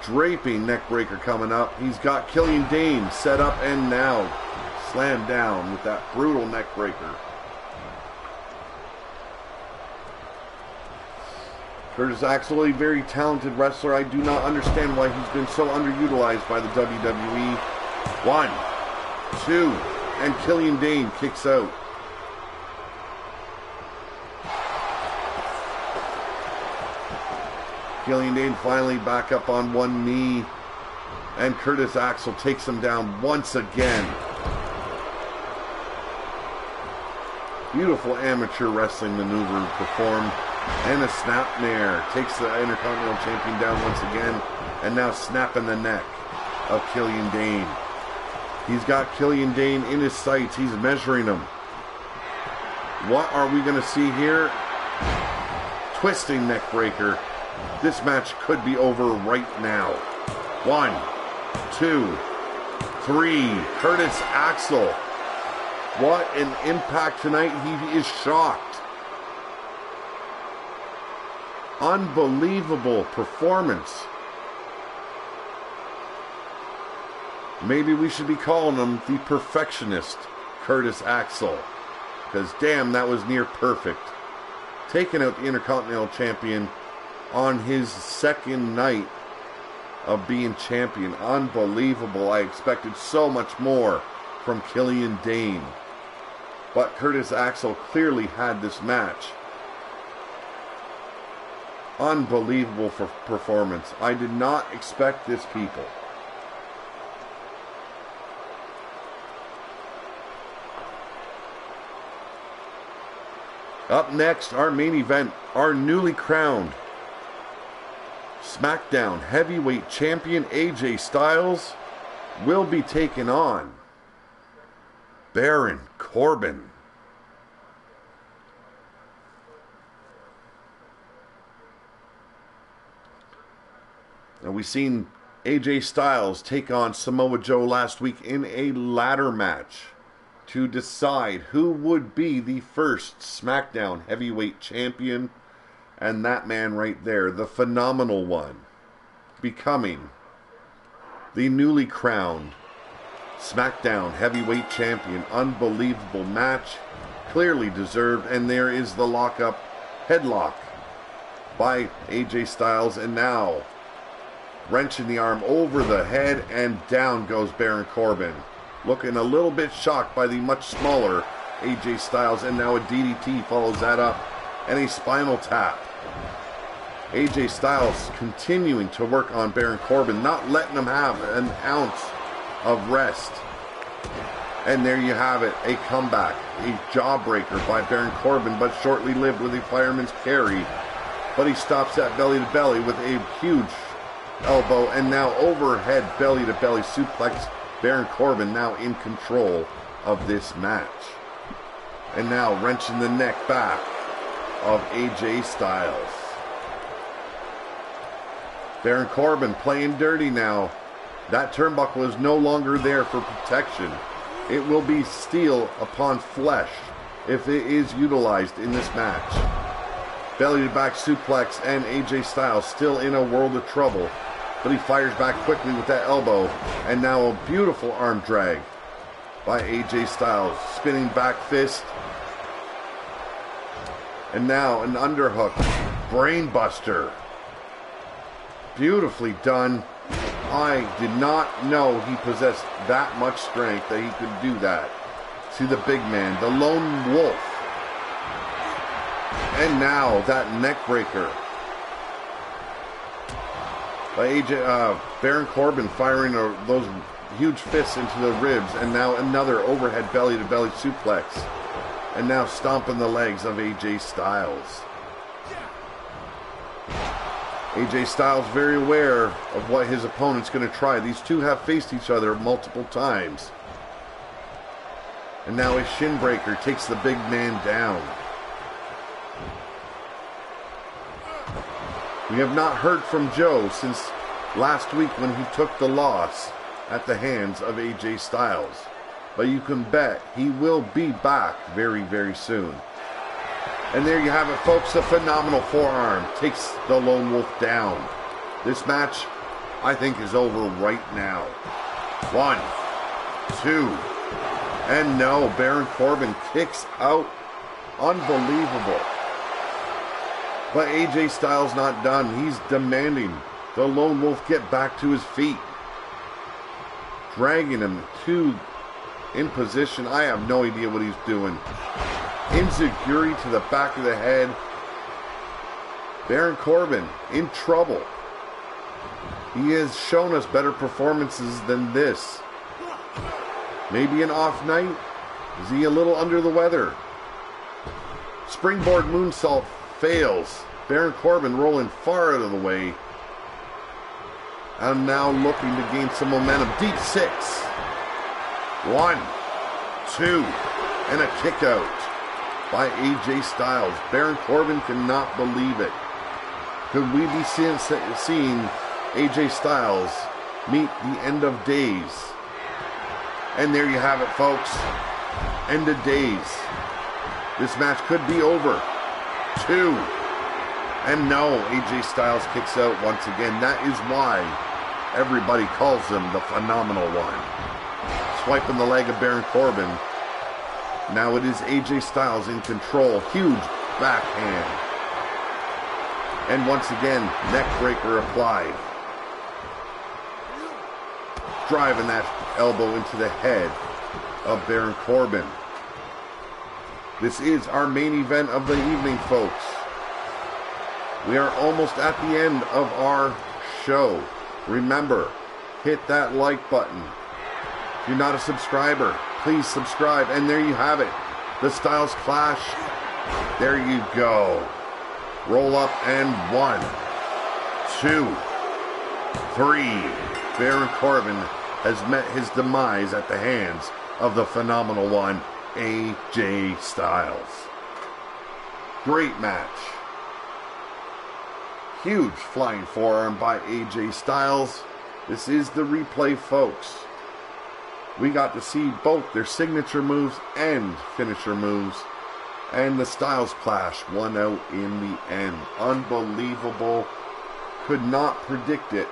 Draping neckbreaker coming up. He's got Killian Dane set up, and now slammed down with that brutal neckbreaker. Curtis Axel, a very talented wrestler. I do not understand why he's been so underutilized by the WWE. 1, 2, and Killian Dane kicks out. Killian Dane finally back up on one knee, and Curtis Axel takes him down once again. Beautiful amateur wrestling maneuver performed. And a snapmare takes the Intercontinental Champion down once again. And now snapping the neck of Killian Dane. He's got Killian Dane in his sights. He's measuring him. What are we going to see here? Twisting neckbreaker. This match could be over right now. 1, 2, 3. Curtis Axel. What an impact tonight. He is shocked. Unbelievable performance. Maybe we should be calling him the perfectionist, Curtis Axel. Because damn, that was near perfect. Taking out the Intercontinental Champion on his second night of being champion. Unbelievable. I expected so much more from Killian Dane. But Curtis Axel clearly had this match. Unbelievable performance. I did not expect this, people. Up next, our main event, our newly crowned SmackDown Heavyweight Champion AJ Styles will be taking on Baron Corbin. Now, we've seen AJ Styles take on Samoa Joe last week in a ladder match to decide who would be the first SmackDown Heavyweight Champion. And that man right there, the phenomenal one, becoming the newly crowned SmackDown Heavyweight Champion. Unbelievable match, clearly deserved. And there is the lockup headlock by AJ Styles. And now wrenching the arm over the head, and down goes Baron Corbin. Looking a little bit shocked by the much smaller AJ Styles, and now a DDT follows that up, and a spinal tap. AJ Styles continuing to work on Baron Corbin, not letting him have an ounce of rest. And there you have it, a comeback, a jawbreaker by Baron Corbin, but shortly lived with a fireman's carry. But he stops that belly to belly with a huge elbow, and now overhead belly to belly suplex. Baron Corbin now in control of this match. And now wrenching the neck back of AJ Styles. Baron Corbin playing dirty now. That turnbuckle is no longer there for protection. It will be steel upon flesh if it is utilized in this match. Belly to back suplex, and AJ Styles still in a world of trouble. But he fires back quickly with that elbow. And now a beautiful arm drag by AJ Styles. Spinning back fist. And now an underhook. Brainbuster. Beautifully done. I did not know he possessed that much strength that he could do that to the big man, the lone wolf. And now that neck breaker by Baron Corbin, firing those huge fists into the ribs, and now another overhead belly to belly suplex, and now stomping the legs of AJ Styles. AJ Styles very aware of what his opponent's going to try. These two have faced each other multiple times. And now a shin breaker takes the big man down. We have not heard from Joe since last week when he took the loss at the hands of AJ Styles. But you can bet he will be back very, very soon. And there you have it, folks. A phenomenal forearm takes the Lone Wolf down. This match, I think, is over right now. 1, 2, and no, Baron Corbin kicks out. Unbelievable. But AJ Styles not done. He's demanding the Lone Wolf get back to his feet. Dragging him in position. I have no idea what he's doing. Enziguri to the back of the head. Baron Corbin in trouble. He has shown us better performances than this. Maybe an off night? Is he a little under the weather? Springboard moonsault fails. Baron Corbin rolling far out of the way. And now looking to gain some momentum. Deep 6. 1, 2, and a kick out by AJ Styles. Baron Corbin cannot believe it. Could we be seeing AJ Styles meet the end of days? And there you have it, folks. End of days. This match could be over. 2. And no, AJ Styles kicks out once again. That is why Everybody calls him the Phenomenal One. Swiping the leg of Baron Corbin. Now it is AJ Styles in control. Huge backhand. And once again, neck breaker applied. Driving that elbow into the head of Baron Corbin. This is our main event of the evening, folks. We are almost at the end of our show. Remember, hit that like button. If you're not a subscriber, please subscribe. And there you have it. The Styles Clash. There you go. Roll up and 1, 2, 3. Baron Corbin has met his demise at the hands of the Phenomenal One, AJ Styles. Great match. Huge flying forearm by AJ Styles. This is the replay, folks. We got to see both their signature moves and finisher moves. And the Styles Clash won out in the end. Unbelievable. Could not predict it.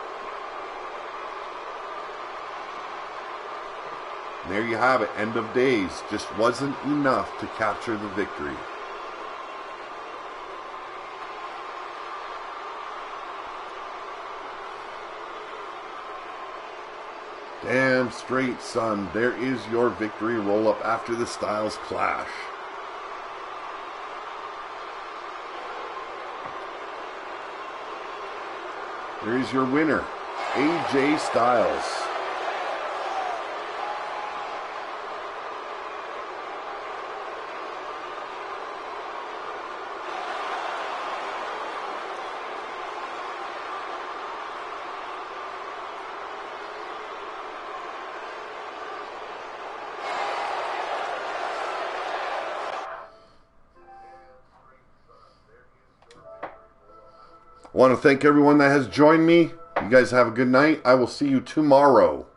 There you have it. End of days. Just wasn't enough to capture the victory. Damn straight, son. There is your victory roll-up after the Styles Clash. There is your winner, AJ Styles. I want to thank everyone that has joined me. You guys have a good night. I will see you tomorrow.